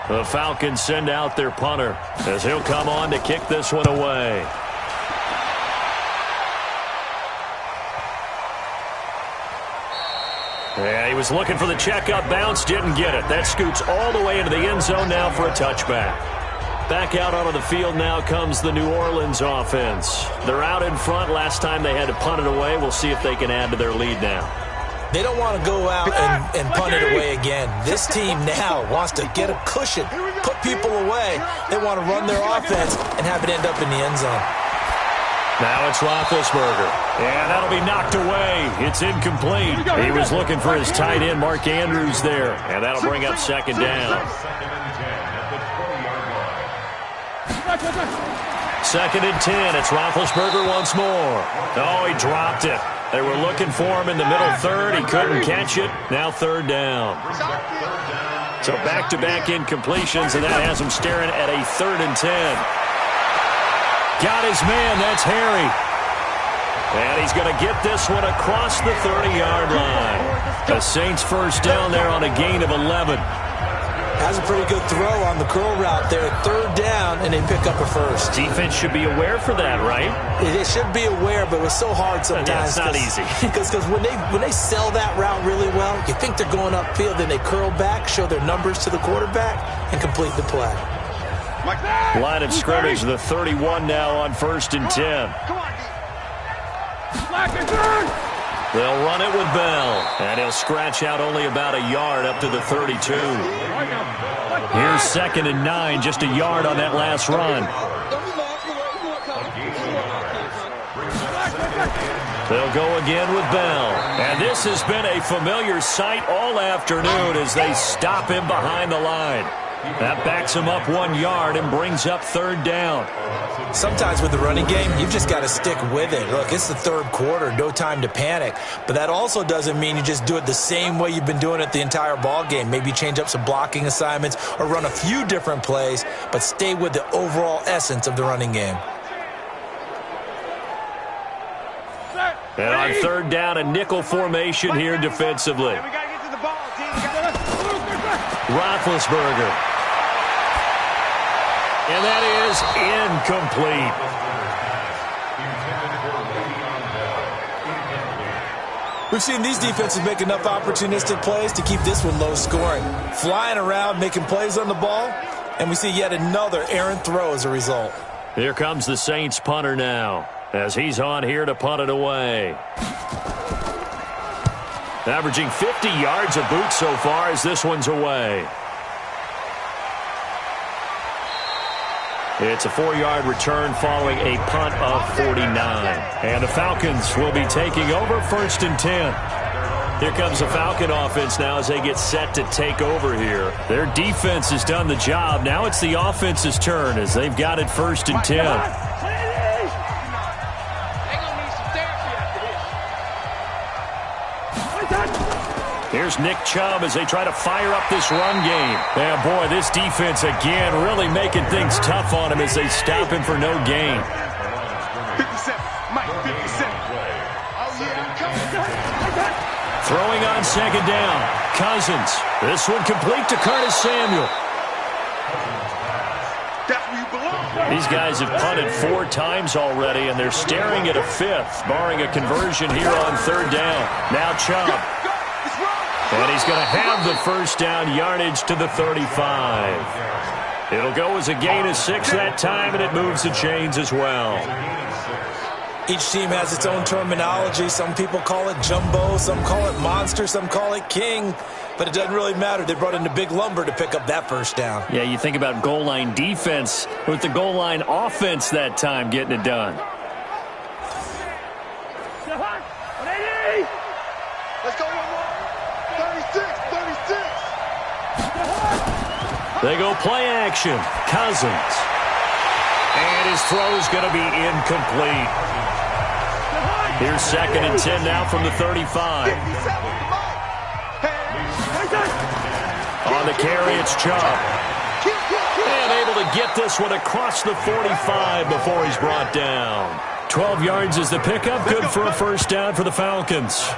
The Falcons send out their punter as he'll come on to kick this one away. Yeah, he was looking for the checkup bounce, didn't get it. That scoots all the way into the end zone now for a touchback. Back out onto the field now comes the New Orleans offense. They're out in front. Last time they had to punt it away. We'll see if they can add to their lead now. They don't want to go out and punt it away again. This team now wants to get a cushion, put people away. They want to run their offense and have it end up in the end zone. Now it's Roethlisberger. And that'll be knocked away. It's incomplete. He was looking for his tight end, Mark Andrews, there. And that'll bring up 2nd down. 2nd and 10. It's Roethlisberger once more. Oh, he dropped it. They were looking for him in the middle third. He couldn't catch it. Now 3rd down. So back-to-back incompletions, and that has him staring at a 3rd and 10. Got his man. That's Harry. And he's going to get this one across the 30-yard line. The Saints first down there on a gain of 11. Has a pretty good throw on the curl route there. 3rd down, and they pick up a first. Defense should be aware for that, right? It should be aware, but it's so hard sometimes. Yeah, it's not easy. Because when they sell that route really well, you think they're going upfield, then they curl back, show their numbers to the quarterback, and complete the play. Line of scrimmage, the 31 now on 1st and 10. They'll run it with Bell, and he'll scratch out only about a yard up to the 32. Here's 2nd and 9, just a yard on that last run. They'll go again with Bell, and this has been a familiar sight all afternoon as they stop him behind the line. That backs him up 1 yard and brings up 3rd down. Sometimes with the running game, you've just got to stick with it. Look, it's the 3rd quarter, no time to panic. But that also doesn't mean you just do it the same way you've been doing it the entire ball game. Maybe change up some blocking assignments or run a few different plays, but stay with the overall essence of the running game. And on 3rd down, a nickel formation here defensively. Roethlisberger. And that is incomplete. We've seen these defenses make enough opportunistic plays to keep this one low scoring. Flying around, making plays on the ball, and we see yet another errant throw as a result. Here comes the Saints punter now, as he's on here to punt it away. Averaging 50 yards a boot so far as this one's away. It's a 4-yard return following a punt of 49. And the Falcons will be taking over 1st and 10. Here comes the Falcon offense now as they get set to take over here. Their defense has done the job. Now it's the offense's turn as they've got it 1st and 10. Here's Nick Chubb as they try to fire up this run game. Yeah, boy, this defense again really making things tough on him as they stop him for no gain. 57, Mike, 57. Oh, yeah. Throwing on 2nd down. Cousins. This one complete to Curtis Samuel. That's where you belong. These guys have punted 4 times already, and they're staring at a 5th, barring a conversion here on 3rd down. Now Chubb. And he's going to have the first down, yardage to the 35. It'll go as a gain of 6 that time, and it moves the chains as well. Each team has its own terminology. Some people call it jumbo, some call it monster, some call it king. but it doesn't really matter. They brought in the big lumber to pick up that first down. Yeah, you think about goal line defense with the goal line offense that time getting it done. Let's go one more. 36. They go play action. Cousins. And his throw's going to be incomplete. Here's 2nd and 10 now from the 35. On the carry, it's Chubb. And able to get this one across the 45 before he's brought down. 12 yards is the pickup. Good for a first down for the Falcons.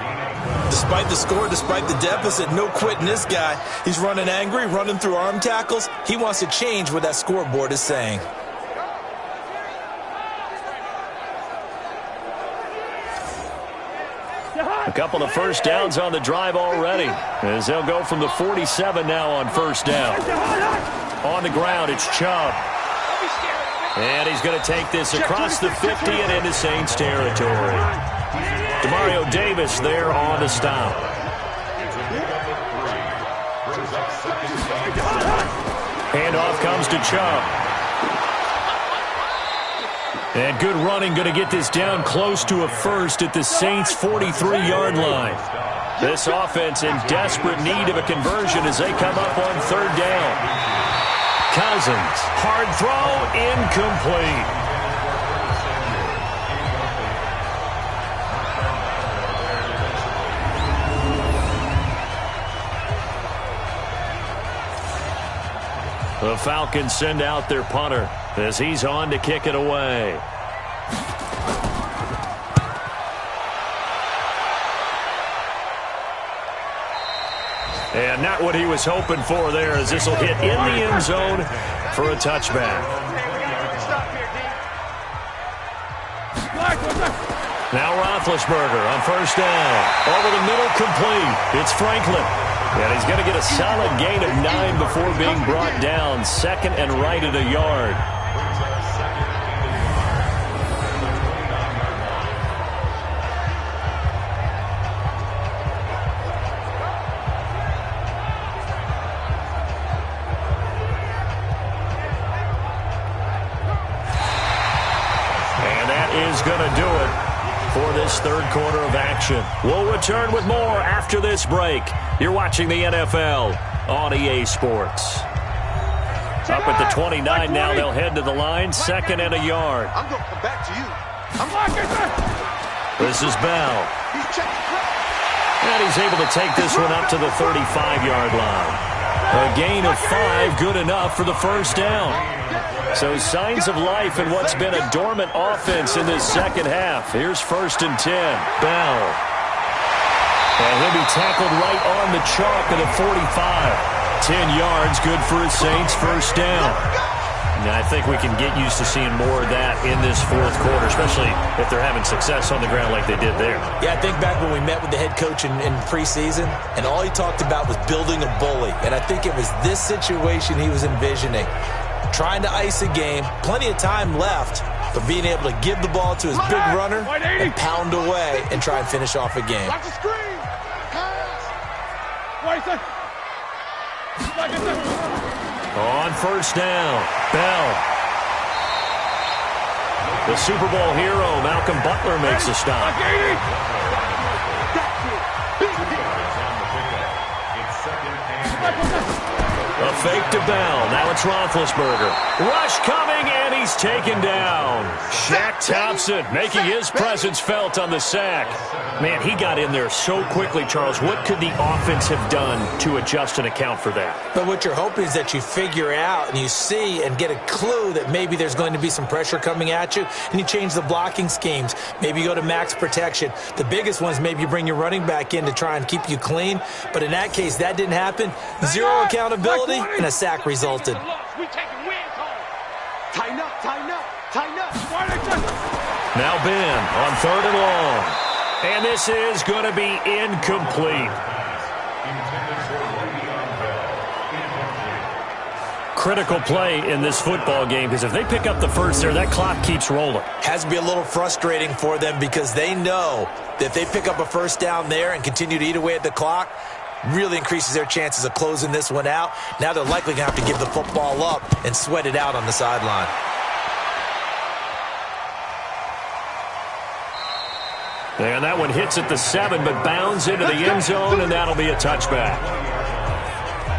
Despite the score, despite the deficit, no quitting this guy. He's running angry, running through arm tackles. He wants to change what that scoreboard is saying. A couple of first downs on the drive already, as they'll go from the 47 now on first down. On the ground, it's Chubb. And he's going to take this across the 50 and into Saints territory. Demario Davis there on the stop. Handoff comes to Chubb. And good running, going to get this down close to a first at the Saints' 43-yard line. This offense in desperate need of a conversion as they come up on third down. Cousins, hard throw, incomplete. The Falcons send out their punter as he's on to kick it away. And not what he was hoping for there, as this will hit in the end zone for a touchback. Now Roethlisberger on first down. Over the middle, complete. It's Franklin. And he's going to get a solid gain of 9 before being brought down. 2nd and right at a yard. And that is going to do it for this third quarter of action. We'll return with more after this break. You're watching the NFL on EA Sports. Up at the 29 now, they'll head to the line, 2nd and a yard. I'm going to come back to you. This is Bell. And he's able to take this one up to the 35-yard line. A gain of 5, good enough for the first down. So signs of life in what's been a dormant offense in this second half. Here's 1st and 10. Bell. And he'll be tackled right on the chalk of the 45. 10 yards, good for a Saints first down. And I think we can get used to seeing more of that in this fourth quarter, especially if they're having success on the ground like they did there. Yeah, I think back when we met with the head coach in preseason, and all he talked about was building a bully. And I think it was this situation he was envisioning. Trying to ice a game, plenty of time left, but being able to give the ball to his big runner and pound away and try and finish off a game. Watch the screen. On first down, Bell. The Super Bowl hero, Malcolm Butler, makes a stop. A fake to Bell. Now it's Roethlisberger. Rush coming, and he's taken down. Shaq Thompson making his presence felt on the sack. Man, he got in there so quickly, Charles. What could the offense have done to adjust and account for that? But what you're hoping is that you figure out and you see and get a clue that maybe there's going to be some pressure coming at you, and you change the blocking schemes. Maybe you go to max protection. The biggest one is maybe you bring your running back in to try and keep you clean. But in that case, that didn't happen. Zero accountability, and a sack resulted. We taking wins home. Tighten up, tighten up, tighten up. Now Ben on 3rd and long. And this is going to be incomplete. Critical play in this football game, because if they pick up the first there, that clock keeps rolling. Has to be a little frustrating for them because they know that if they pick up a first down there and continue to eat away at the clock, really increases their chances of closing this one out. Now they're likely going to have to give the football up and sweat it out on the sideline. And that one hits at the 7, but bounds into the end zone, and that'll be a touchback.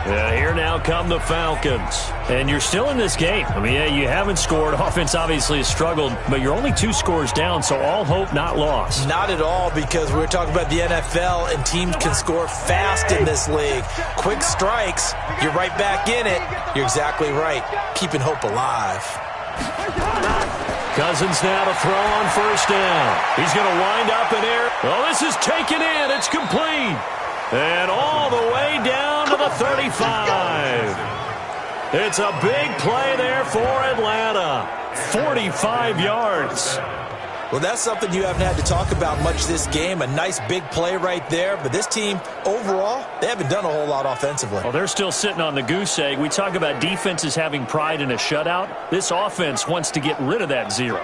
And here now come the Falcons. And you're still in this game. I mean, yeah, you haven't scored. Offense obviously has struggled, but you're only 2 scores down, so all hope not lost. Not at all, because we're talking about the NFL, and teams can score fast in this league. Quick strikes, you're right back in it. You're exactly right. Keeping hope alive. Cousins now to throw on first down. He's going to wind up in air. Oh, this is taken in. It's complete. And all the way down to the 35. It's a big play there for Atlanta. 45 yards. Well, that's something you haven't had to talk about much this game. A nice big play right there. But this team, overall, they haven't done a whole lot offensively. Well, they're still sitting on the goose egg. We talk about defenses having pride in a shutout. This offense wants to get rid of that 0.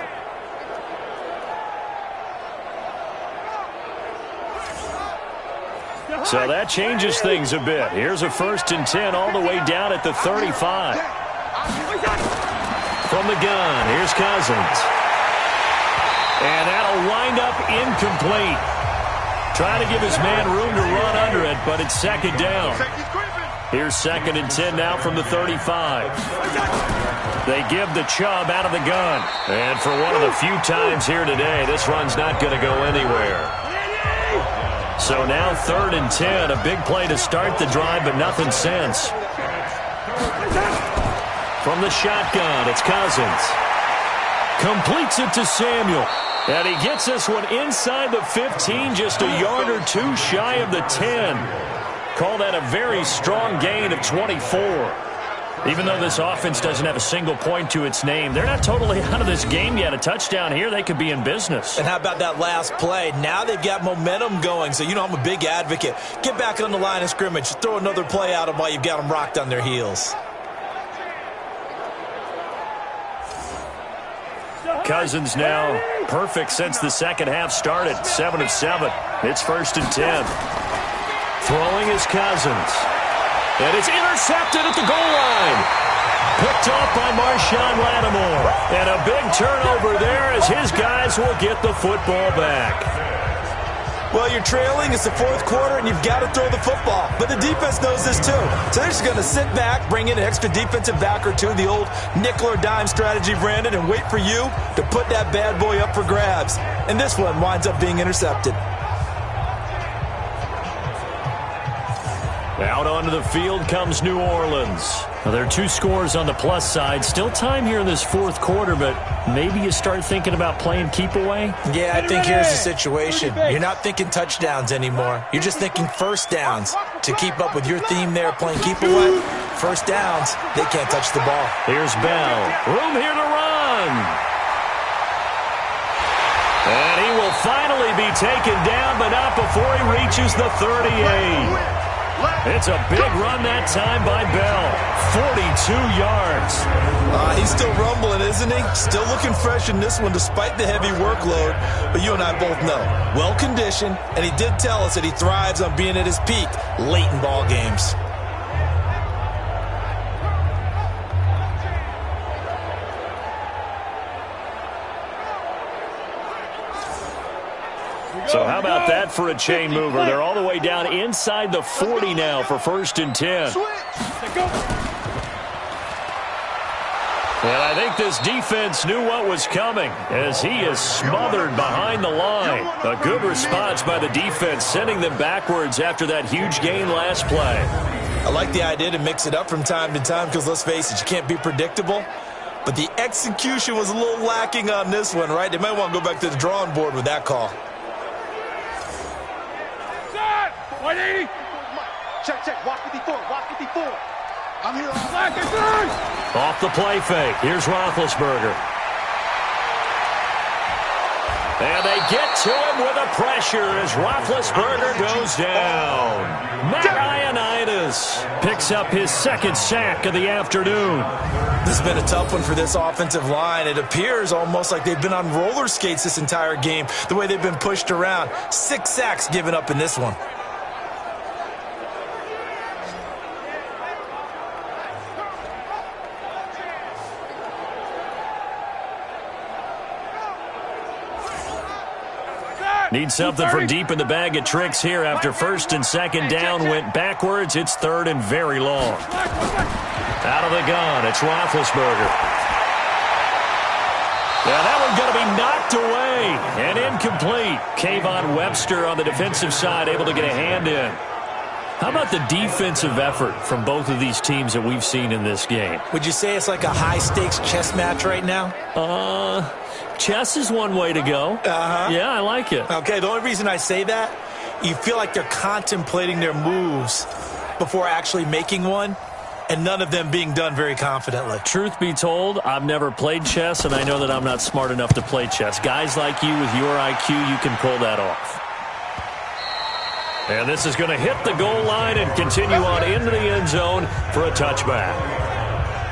So that changes things a bit. Here's a 1st and 10 all the way down at the 35. From the gun, here's Cousins. And that'll wind up incomplete. Trying to give his man room to run under it, but it's 2nd down. Here's 2nd and 10 now from the 35. They give the Chubb out of the gun. And for one of the few times here today, this run's not going to go anywhere. So now 3rd and 10, a big play to start the drive, but nothing since. From the shotgun, it's Cousins. Completes it to Samuel. And he gets this one inside the 15, just a yard or 2 shy of the 10. Call that a very strong gain of 24. Even though this offense doesn't have a single point to its name, they're not totally out of this game yet. A touchdown here, they could be in business. And how about that last play? Now they've got momentum going, so you know I'm a big advocate. Get back on the line of scrimmage. Throw another play out of while you've got them rocked on their heels. Cousins now perfect since the second half started. 7 of 7. It's 1st and 10. Throwing is Cousins. And it's intercepted at the goal line. Picked off by Marshawn Lattimore. And a big turnover there as his guys will get the football back. Well, you're trailing. It's the 4th quarter, and you've got to throw the football. But the defense knows this, too. So they're just going to sit back, bring in an extra defensive back or 2, the old nickel or dime strategy, Brandon, and wait for you to put that bad boy up for grabs. And this one winds up being intercepted. Out onto the field comes New Orleans. Now, there are 2 scores on the plus side. Still time here in this 4th quarter, but maybe you start thinking about playing keep away? Yeah, I think here's the situation. You're not thinking touchdowns anymore. You're just thinking first downs. To keep up with your theme there, playing keep away, first downs, they can't touch the ball. Here's Bell. Room here to run. And he will finally be taken down, but not before he reaches the 38. It's a big run that time by Bell. 42 yards. He's still rumbling, isn't he? Still looking fresh in this one despite the heavy workload. But you and I both know, well-conditioned, and he did tell us that he thrives on being at his peak late in ball games. So how about that for a chain mover? They're all the way down inside the 40 now for 1st and 10. And I think this defense knew what was coming as he is smothered behind the line. A good response by the defense, sending them backwards after that huge gain last play. I like the idea to mix it up from time to time because, let's face it, you can't be predictable. But the execution was a little lacking on this one, right? They might want to go back to the drawing board with that call. 180. Check. Walk 54. I'm here. Off the play fake. Here's Roethlisberger. And they get to him with a pressure as Roethlisberger goes down. Matt Ioannidis picks up his 2nd sack of the afternoon. This has been a tough one for this offensive line. It appears almost like they've been on roller skates this entire game, the way they've been pushed around. 6 sacks given up in this one. Need something from deep in the bag of tricks here after first and second down went backwards. It's third and very long. Out of the gun, it's Roethlisberger. Yeah, that one's going to be knocked away and incomplete. Kayvon Webster on the defensive side able to get a hand in. How about the defensive effort from both of these teams that we've seen in this game? Would you say it's like a high-stakes chess match right now? Chess is one way to go. Yeah, I like it. Okay, the only reason I say that, you feel like they're contemplating their moves before actually making one, and none of them being done very confidently. Truth be told, I've never played chess, and I know that I'm not smart enough to play chess. Guys like you with your IQ, you can pull that off. And this is going to hit the goal line and continue on into the end zone for a touchback.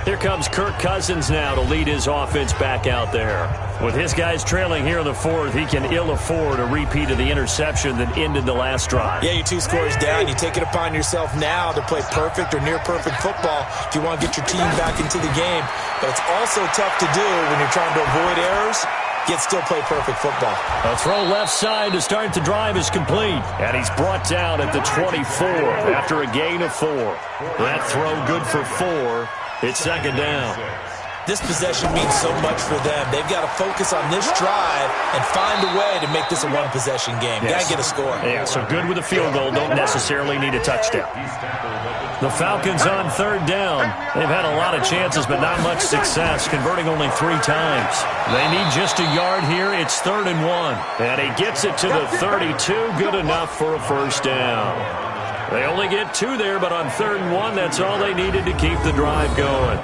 Here comes Kirk Cousins now to lead his offense back out there. With his guys trailing here in the fourth, he can ill afford a repeat of the interception that ended the last drive. Yeah, you're 2 scores down. You take it upon yourself now to play perfect or near-perfect football if you want to get your team back into the game. But it's also tough to do when you're trying to avoid errors, yet still play perfect football. A throw left side to start the drive is complete. And he's brought down at the 24 after a gain of 4. That throw good for 4. It's second down. This possession means so much for them. They've got to focus on this drive and find a way to make this a one-possession game. Yes. Got to get a score. Yeah, so good with a field goal. Don't necessarily need a touchdown. The Falcons on third down. They've had a lot of chances, but not much success, converting only 3 times. They need just a yard here. It's 3rd and 1. And he gets it to the 32. Good enough for a first down. They only get 2 there, but on 3rd and 1, that's all they needed to keep the drive going.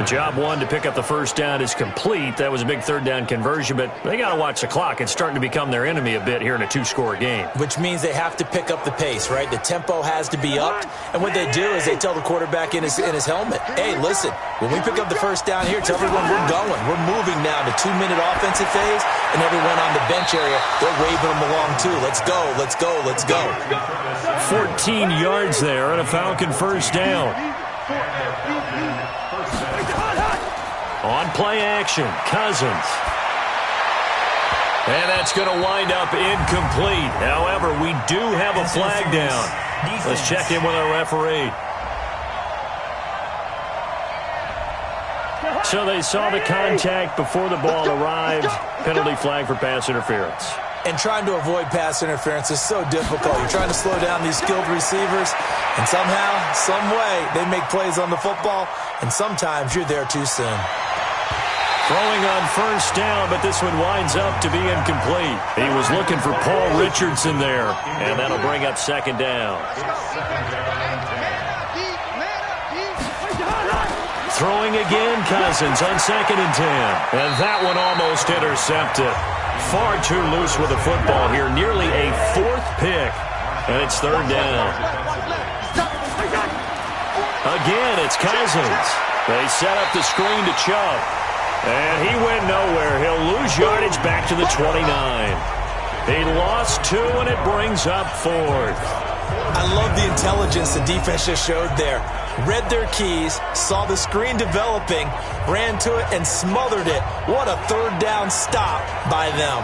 Job 1 to pick up the first down is complete. That was a big 3rd down conversion, but they got to watch the clock. It's starting to become their enemy a bit here in a 2-score game. Which means they have to pick up the pace, right? The tempo has to be upped, and what they do is they tell the quarterback in his helmet, hey, listen, when we pick up the first down here, tell everyone we're going. We're moving now to 2-minute offensive phase, and everyone on the bench area, they're waving them along too. Let's go, let's go, let's go. 14 yards there and a Falcon first down. On play action, Cousins. And that's going to wind up incomplete. However, we do have a flag down. Let's check in with our referee. So they saw the contact before the ball arrived. Penalty flag for pass interference. And trying to avoid pass interference is so difficult. You're trying to slow down these skilled receivers, and somehow, some way, they make plays on the football, and sometimes you're there too soon. Throwing on first down, but this one winds up to be incomplete. He was looking for Paul Richardson there, and that'll bring up second down. Throwing again, Cousins on 2nd and 10. And that one almost intercepted. Far too loose with the football here. Nearly a 4th pick. And it's 3rd down. Again, it's Cousins. They set up the screen to Chubb. And he went nowhere. He'll lose yardage back to the 29. He lost 2, and it brings up 4th. I love the intelligence the defense just showed there. Read their keys, saw the screen developing, ran to it, and smothered it. What a 3rd down stop by them.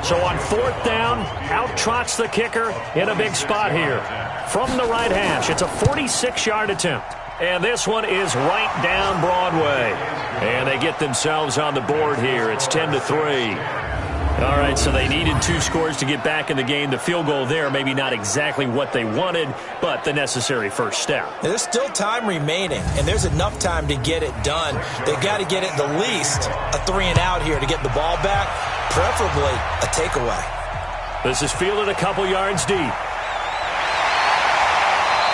So on 4th down, out trots the kicker in a big spot here. From the right hash, it's a 46-yard attempt. And this one is right down Broadway. And they get themselves on the board here. It's 10-3. All right, so they needed 2 scores to get back in the game. The field goal there, maybe not exactly what they wanted, but the necessary first step. There's still time remaining, and there's enough time to get it done. They've got to get it the least a 3-and-out here to get the ball back, preferably a takeaway. This is fielded a couple yards deep.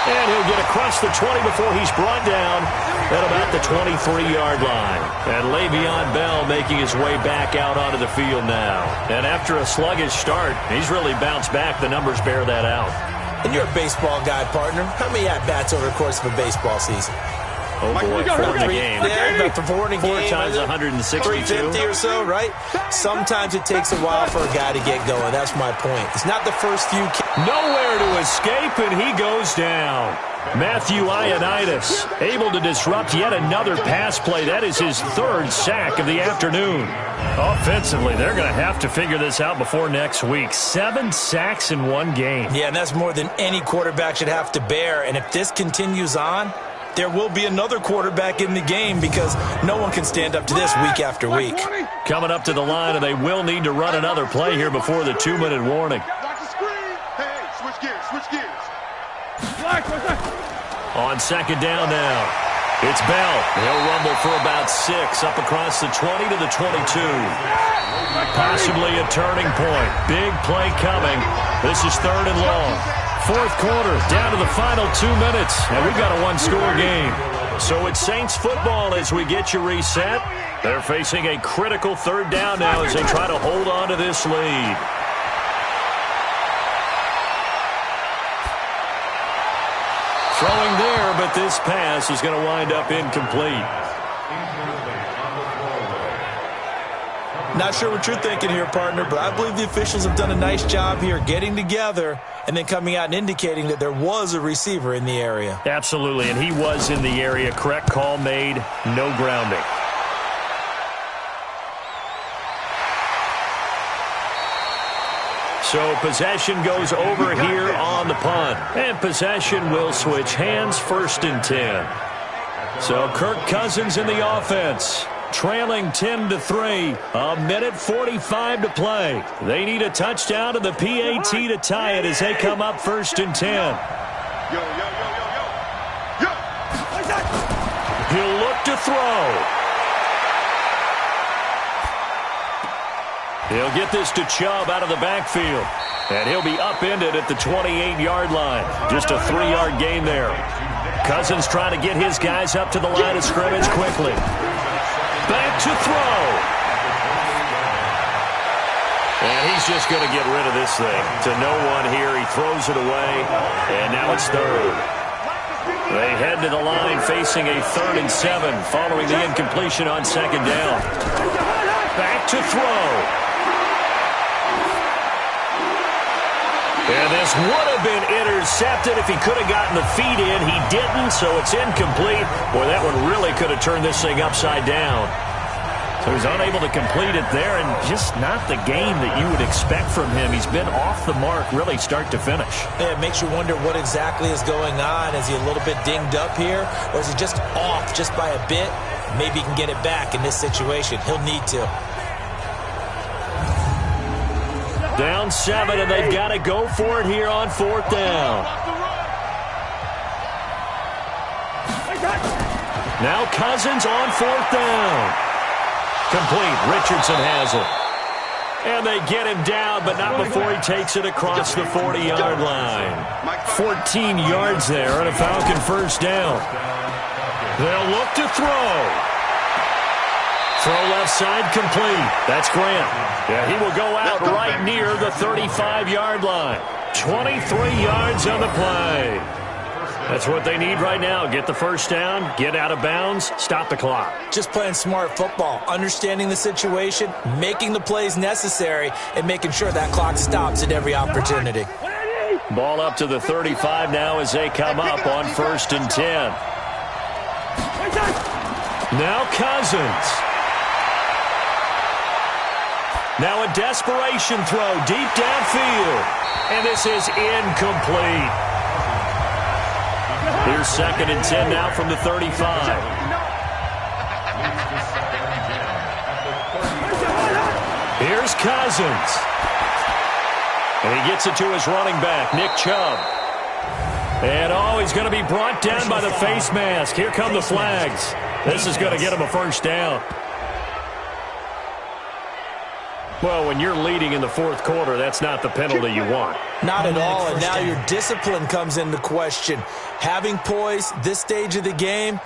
And he'll get across the 20 before he's brought down at about the 23-yard line. And Le'Veon Bell making his way back out onto the field now. And after a sluggish start, he's really bounced back. The numbers bear that out. And you're a baseball guy, partner. How many at-bats over the course of a baseball season? Oh, boy, 4 in the game. Yeah, about 4 in a game. 4 times 162. 350 or so, right? Sometimes it takes a while for a guy to get going. That's my point. It's not the first few. Nowhere to escape, and he goes down. Matthew Ioannidis able to disrupt yet another pass play. That is his 3rd sack of the afternoon. Offensively, they're going to have to figure this out before next week. 7 sacks in 1 game. Yeah, and that's more than any quarterback should have to bear. And if this continues on, there will be another quarterback in the game because no one can stand up to this week after week. Coming up to the line, and they will need to run another play here before the 2-minute warning. Watch the screen. Hey, switch gears, switch gears. On 2nd down now, it's Bell. He'll rumble for about 6 up across the 20 to the 22. Possibly a turning point. Big play coming. This is 3rd and long. 4th quarter, down to the final 2 minutes, and we've got a 1-score game. So it's Saints football as we get you reset. They're facing a critical 3rd down now as they try to hold on to this lead. Throwing there, but this pass is going to wind up incomplete. Not sure what you're thinking here, partner, but I believe the officials have done a nice job here getting together and then coming out and indicating that there was a receiver in the area. Absolutely, and he was in the area. Correct call made, no grounding. So possession goes over here on the punt. And possession will switch hands, 1st and 10. So Kirk Cousins in the offense. Trailing 10-3. 1:45 to play. They need a touchdown to the PAT to tie it as they come up 1st and 10. Yo, yo, yo, yo, yo. Yo. He'll look to throw. He'll get this to Chubb out of the backfield. And he'll be upended at the 28-yard line. Just a 3-yard gain there. Cousins trying to get his guys up to the line of scrimmage quickly. Back to throw. And he's just going to get rid of this thing. To no one here. He throws it away. And now it's 3rd. They head to the line facing a 3rd and 7 following the incompletion on 2nd down. Back to throw. And this would have been intercepted if he could have gotten the feet in. He didn't, so it's incomplete. Boy, that one really could have turned this thing upside down. So he's unable to complete it there, and just not the game that you would expect from him. He's been off the mark really start to finish. Yeah, it makes you wonder what exactly is going on. Is he a little bit dinged up here, or is he just off just by a bit? Maybe he can get it back in this situation. He'll need to. Down 7, and they've got to go for it here on 4th down. Now Cousins on 4th down. Complete. Richardson has it. And they get him down, but not before he takes it across the 40-yard line. 14 yards there and a Falcon 1st down. They'll look to throw. Throw left side complete. That's Grant. Yeah, he will go out right near the 35-yard line. 23 yards on the play. That's what they need right now. Get the 1st down, get out of bounds, stop the clock. Just playing smart football, understanding the situation, making the plays necessary, and making sure that clock stops at every opportunity. Ball up to the 35 now as they come up on 1st and 10. Now Cousins. Now a desperation throw deep downfield. And this is incomplete. Here's 2nd and 10 now from the 35. Here's Cousins. And he gets it to his running back, Nick Chubb. And he's going to be brought down by the face mask. Here come the flags. This is going to get him a 1st down. Well, when you're leading in the 4th quarter, that's not the penalty you want. Not at all, and now your discipline comes into question. Having poise this stage of the game,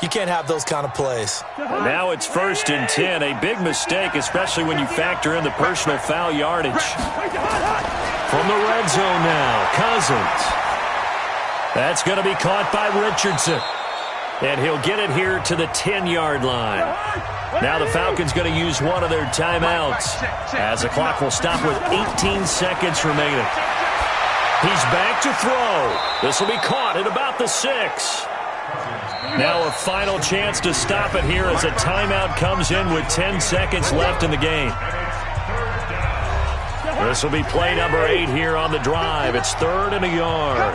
you can't have those kind of plays. And now it's 1st and 10, a big mistake, especially when you factor in the personal foul yardage. From the red zone now, Cousins. That's going to be caught by Richardson. And he'll get it here to the 10-yard line. Now the Falcons going to use one of their timeouts as the clock will stop with 18 seconds remaining. He's back to throw. This will be caught at about the 6. Now a final chance to stop it here as a timeout comes in with 10 seconds left in the game. This will be play number 8 here on the drive. It's 3rd and a yard.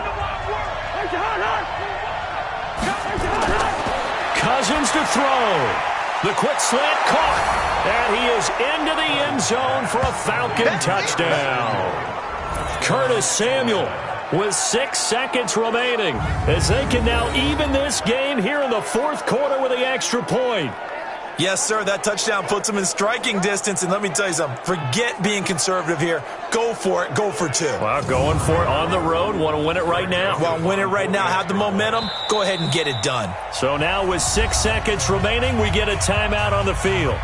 Cousins to throw. The quick slant caught. And he is into the end zone for a Falcon touchdown. Curtis Samuel with 6 seconds remaining as they can now even this game here in the 4th quarter with the extra point. Yes, sir, that touchdown puts them in striking distance, and let me tell you something. Forget being conservative here. Go for it. Go for 2. Well, going for it on the road. Want to win it right now. Want to win it right now. Have the momentum. Go ahead and get it done. So now with 6 seconds remaining, we get a timeout on the field.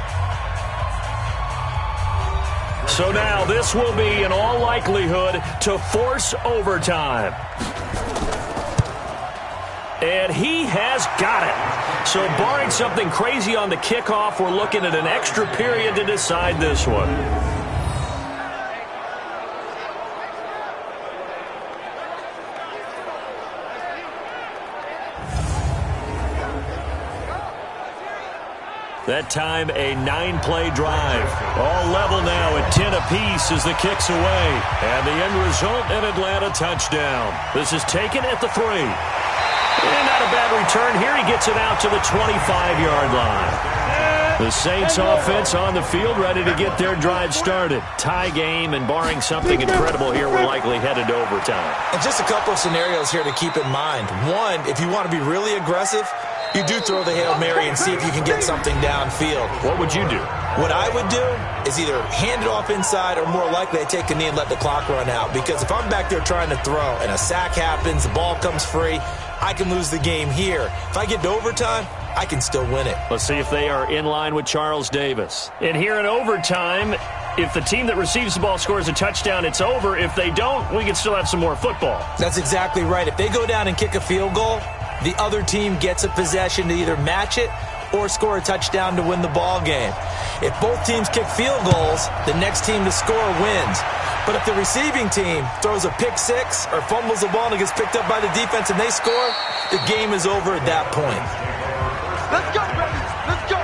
So now this will be, in all likelihood, to force overtime. And he has got it. So barring something crazy on the kickoff, we're looking at an extra period to decide this one. That time, a 9-play drive. All level now at 10 apiece as the kick's away. And the end result, an Atlanta touchdown. This is taken at the 3. And not a bad return here. He gets it out to the 25-yard line. The Saints offense on the field, ready to get their drive started. Tie game, and barring something incredible here, we're likely headed to overtime. And just a couple of scenarios here to keep in mind. One, if you want to be really aggressive, you do throw the Hail Mary and see if you can get something downfield. What would you do? What I would do is either hand it off inside or more likely I take a knee and let the clock run out. Because if I'm back there trying to throw and a sack happens, the ball comes free, I can lose the game here. If I get to overtime, I can still win it. Let's see if they are in line with Charles Davis. And here in overtime, if the team that receives the ball scores a touchdown, it's over. If they don't, we can still have some more football. That's exactly right. If they go down and kick a field goal, the other team gets a possession to either match it or score a touchdown to win the ball game. If both teams kick field goals, the next team to score wins. But if the receiving team throws a pick six or fumbles the ball and it gets picked up by the defense and they score, the game is over at that point. Let's go, baby. Let's go.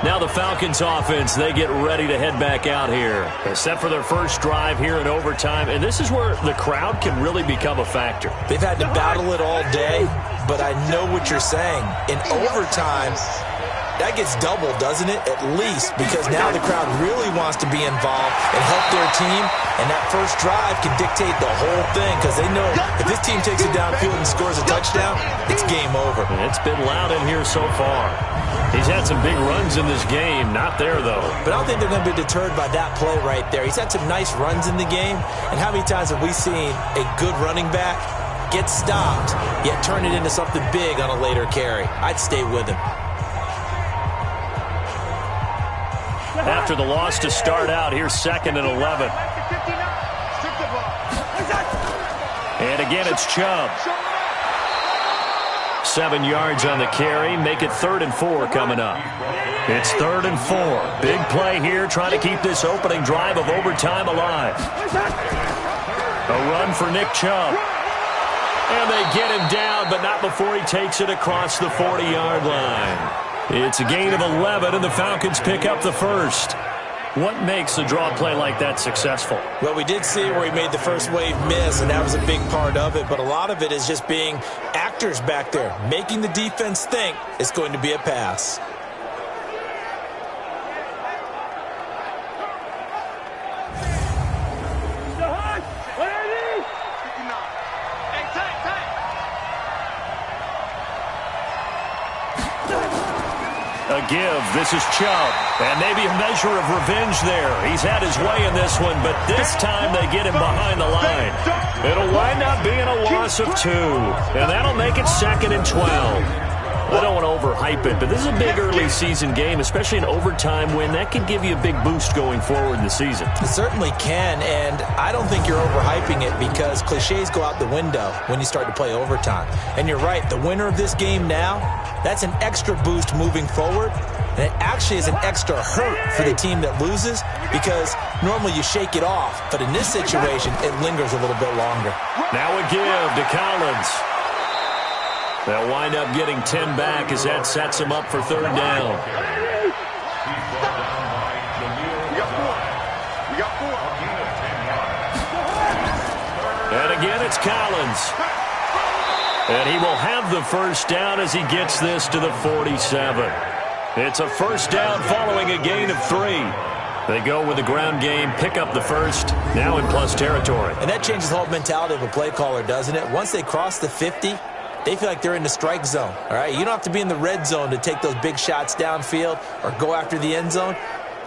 Now the Falcons offense, they get ready to head back out here. They're set for their first drive here in overtime, and this is where the crowd can really become a factor. They've had to battle it all day, but I know what you're saying. In overtime, that gets doubled, doesn't it? At least, because now the crowd really wants to be involved and help their team, and that first drive can dictate the whole thing because they know if this team takes it downfield and scores a touchdown, it's game over. And it's been loud in here so far. He's had some big runs in this game. Not there, though. But I don't think they're going to be deterred by that play right there. He's had some nice runs in the game, and how many times have we seen a good running back get stopped, yet turn it into something big on a later carry? I'd stay with him. After the loss to start out, here's 2nd and 11. And again, it's Chubb. 7 yards on the carry. Make it 3rd and 4 coming up. It's 3rd and 4. Big play here, trying to keep this opening drive of overtime alive. A run for Nick Chubb. And they get him down, but not before he takes it across the 40-yard line. It's a gain of 11, and the Falcons pick up the first. What makes a draw play like that successful? Well, we did see where he made the first wave miss, and that was a big part of it. But a lot of it is just being actors back there, making the defense think it's going to be a pass. A give. This is Chubb. And maybe a measure of revenge there. He's had his way in this one, but this time they get him behind the line. It'll wind up being a loss of 2. And that'll make it 2nd and 12. I don't want to overhype it, but this is a big early season game, especially an overtime win. That could give you a big boost going forward in the season. It certainly can, and I don't think you're overhyping it because cliches go out the window when you start to play overtime. And you're right, the winner of this game now, that's an extra boost moving forward. And it actually is an extra hurt for the team that loses because normally you shake it off. But in this situation, it lingers a little bit longer. Now a give to Collins. They'll wind up getting 10 back as that sets them up for third down. And again, it's Collins. And he will have the first down as he gets this to the 47. It's a first down following a gain of 3. They go with the ground game, pick up the first, now in plus territory. And that changes the whole mentality of a play caller, doesn't it? Once they cross the 50, they feel like they're in the strike zone. All right, you don't have to be in the red zone to take those big shots downfield or go after the end zone.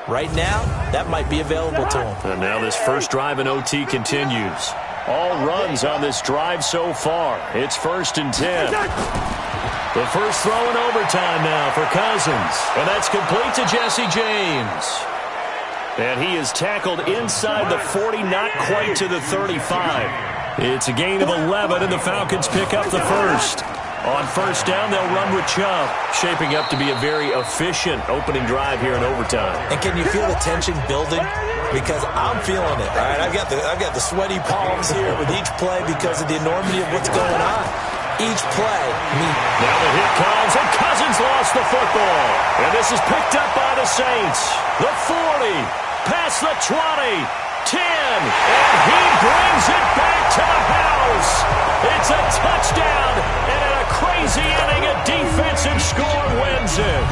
Right now, that might be available to them. And now this first drive in OT continues. All runs on this drive so far. It's 1st and 10. The first throw in overtime now for Cousins. And that's complete to Jesse James. And he is tackled inside the 40, not quite to the 35. It's a gain of 11, and the Falcons pick up the first. On first down, they'll run with Chubb, shaping up to be a very efficient opening drive here in overtime. And can you feel the tension building? Because I'm feeling it. All right, I've got the sweaty palms here with each play because of the enormity of what's going on. Each play. Now the hit comes, and Cousins lost the football. And this is picked up by the Saints. The 40, past the 20, 10, and he brings it back to the house. It's a touchdown, and in a crazy inning, a defensive score wins it.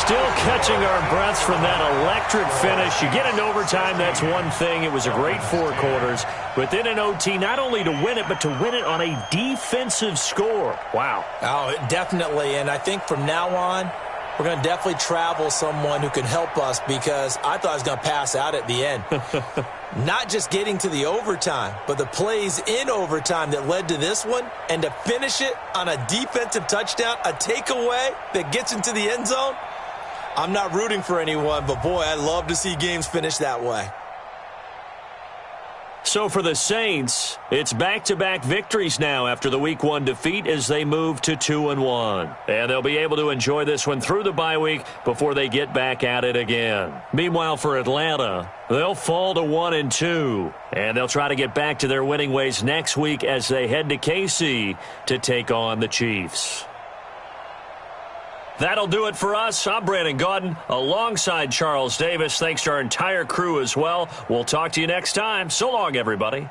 Still catching our breaths from that electric finish. You get into overtime, that's one thing. It was a great 4 quarters. But then in OT, not only to win it, but to win it on a defensive score. Wow. Oh, definitely. And I think from now on, we're going to definitely travel someone who can help us because I thought I was going to pass out at the end. Not just getting to the overtime, but the plays in overtime that led to this one. And to finish it on a defensive touchdown, a takeaway that gets into the end zone. I'm not rooting for anyone, but boy, I love to see games finish that way. So for the Saints, it's back-to-back victories now after the Week 1 defeat as they move to 2-1. And they'll be able to enjoy this one through the bye week before they get back at it again. Meanwhile, for Atlanta, they'll fall to 1-2. And they'll try to get back to their winning ways next week as they head to KC to take on the Chiefs. That'll do it for us. I'm Brandon Gaudin alongside Charles Davis. Thanks to our entire crew as well. We'll talk to you next time. So long, everybody.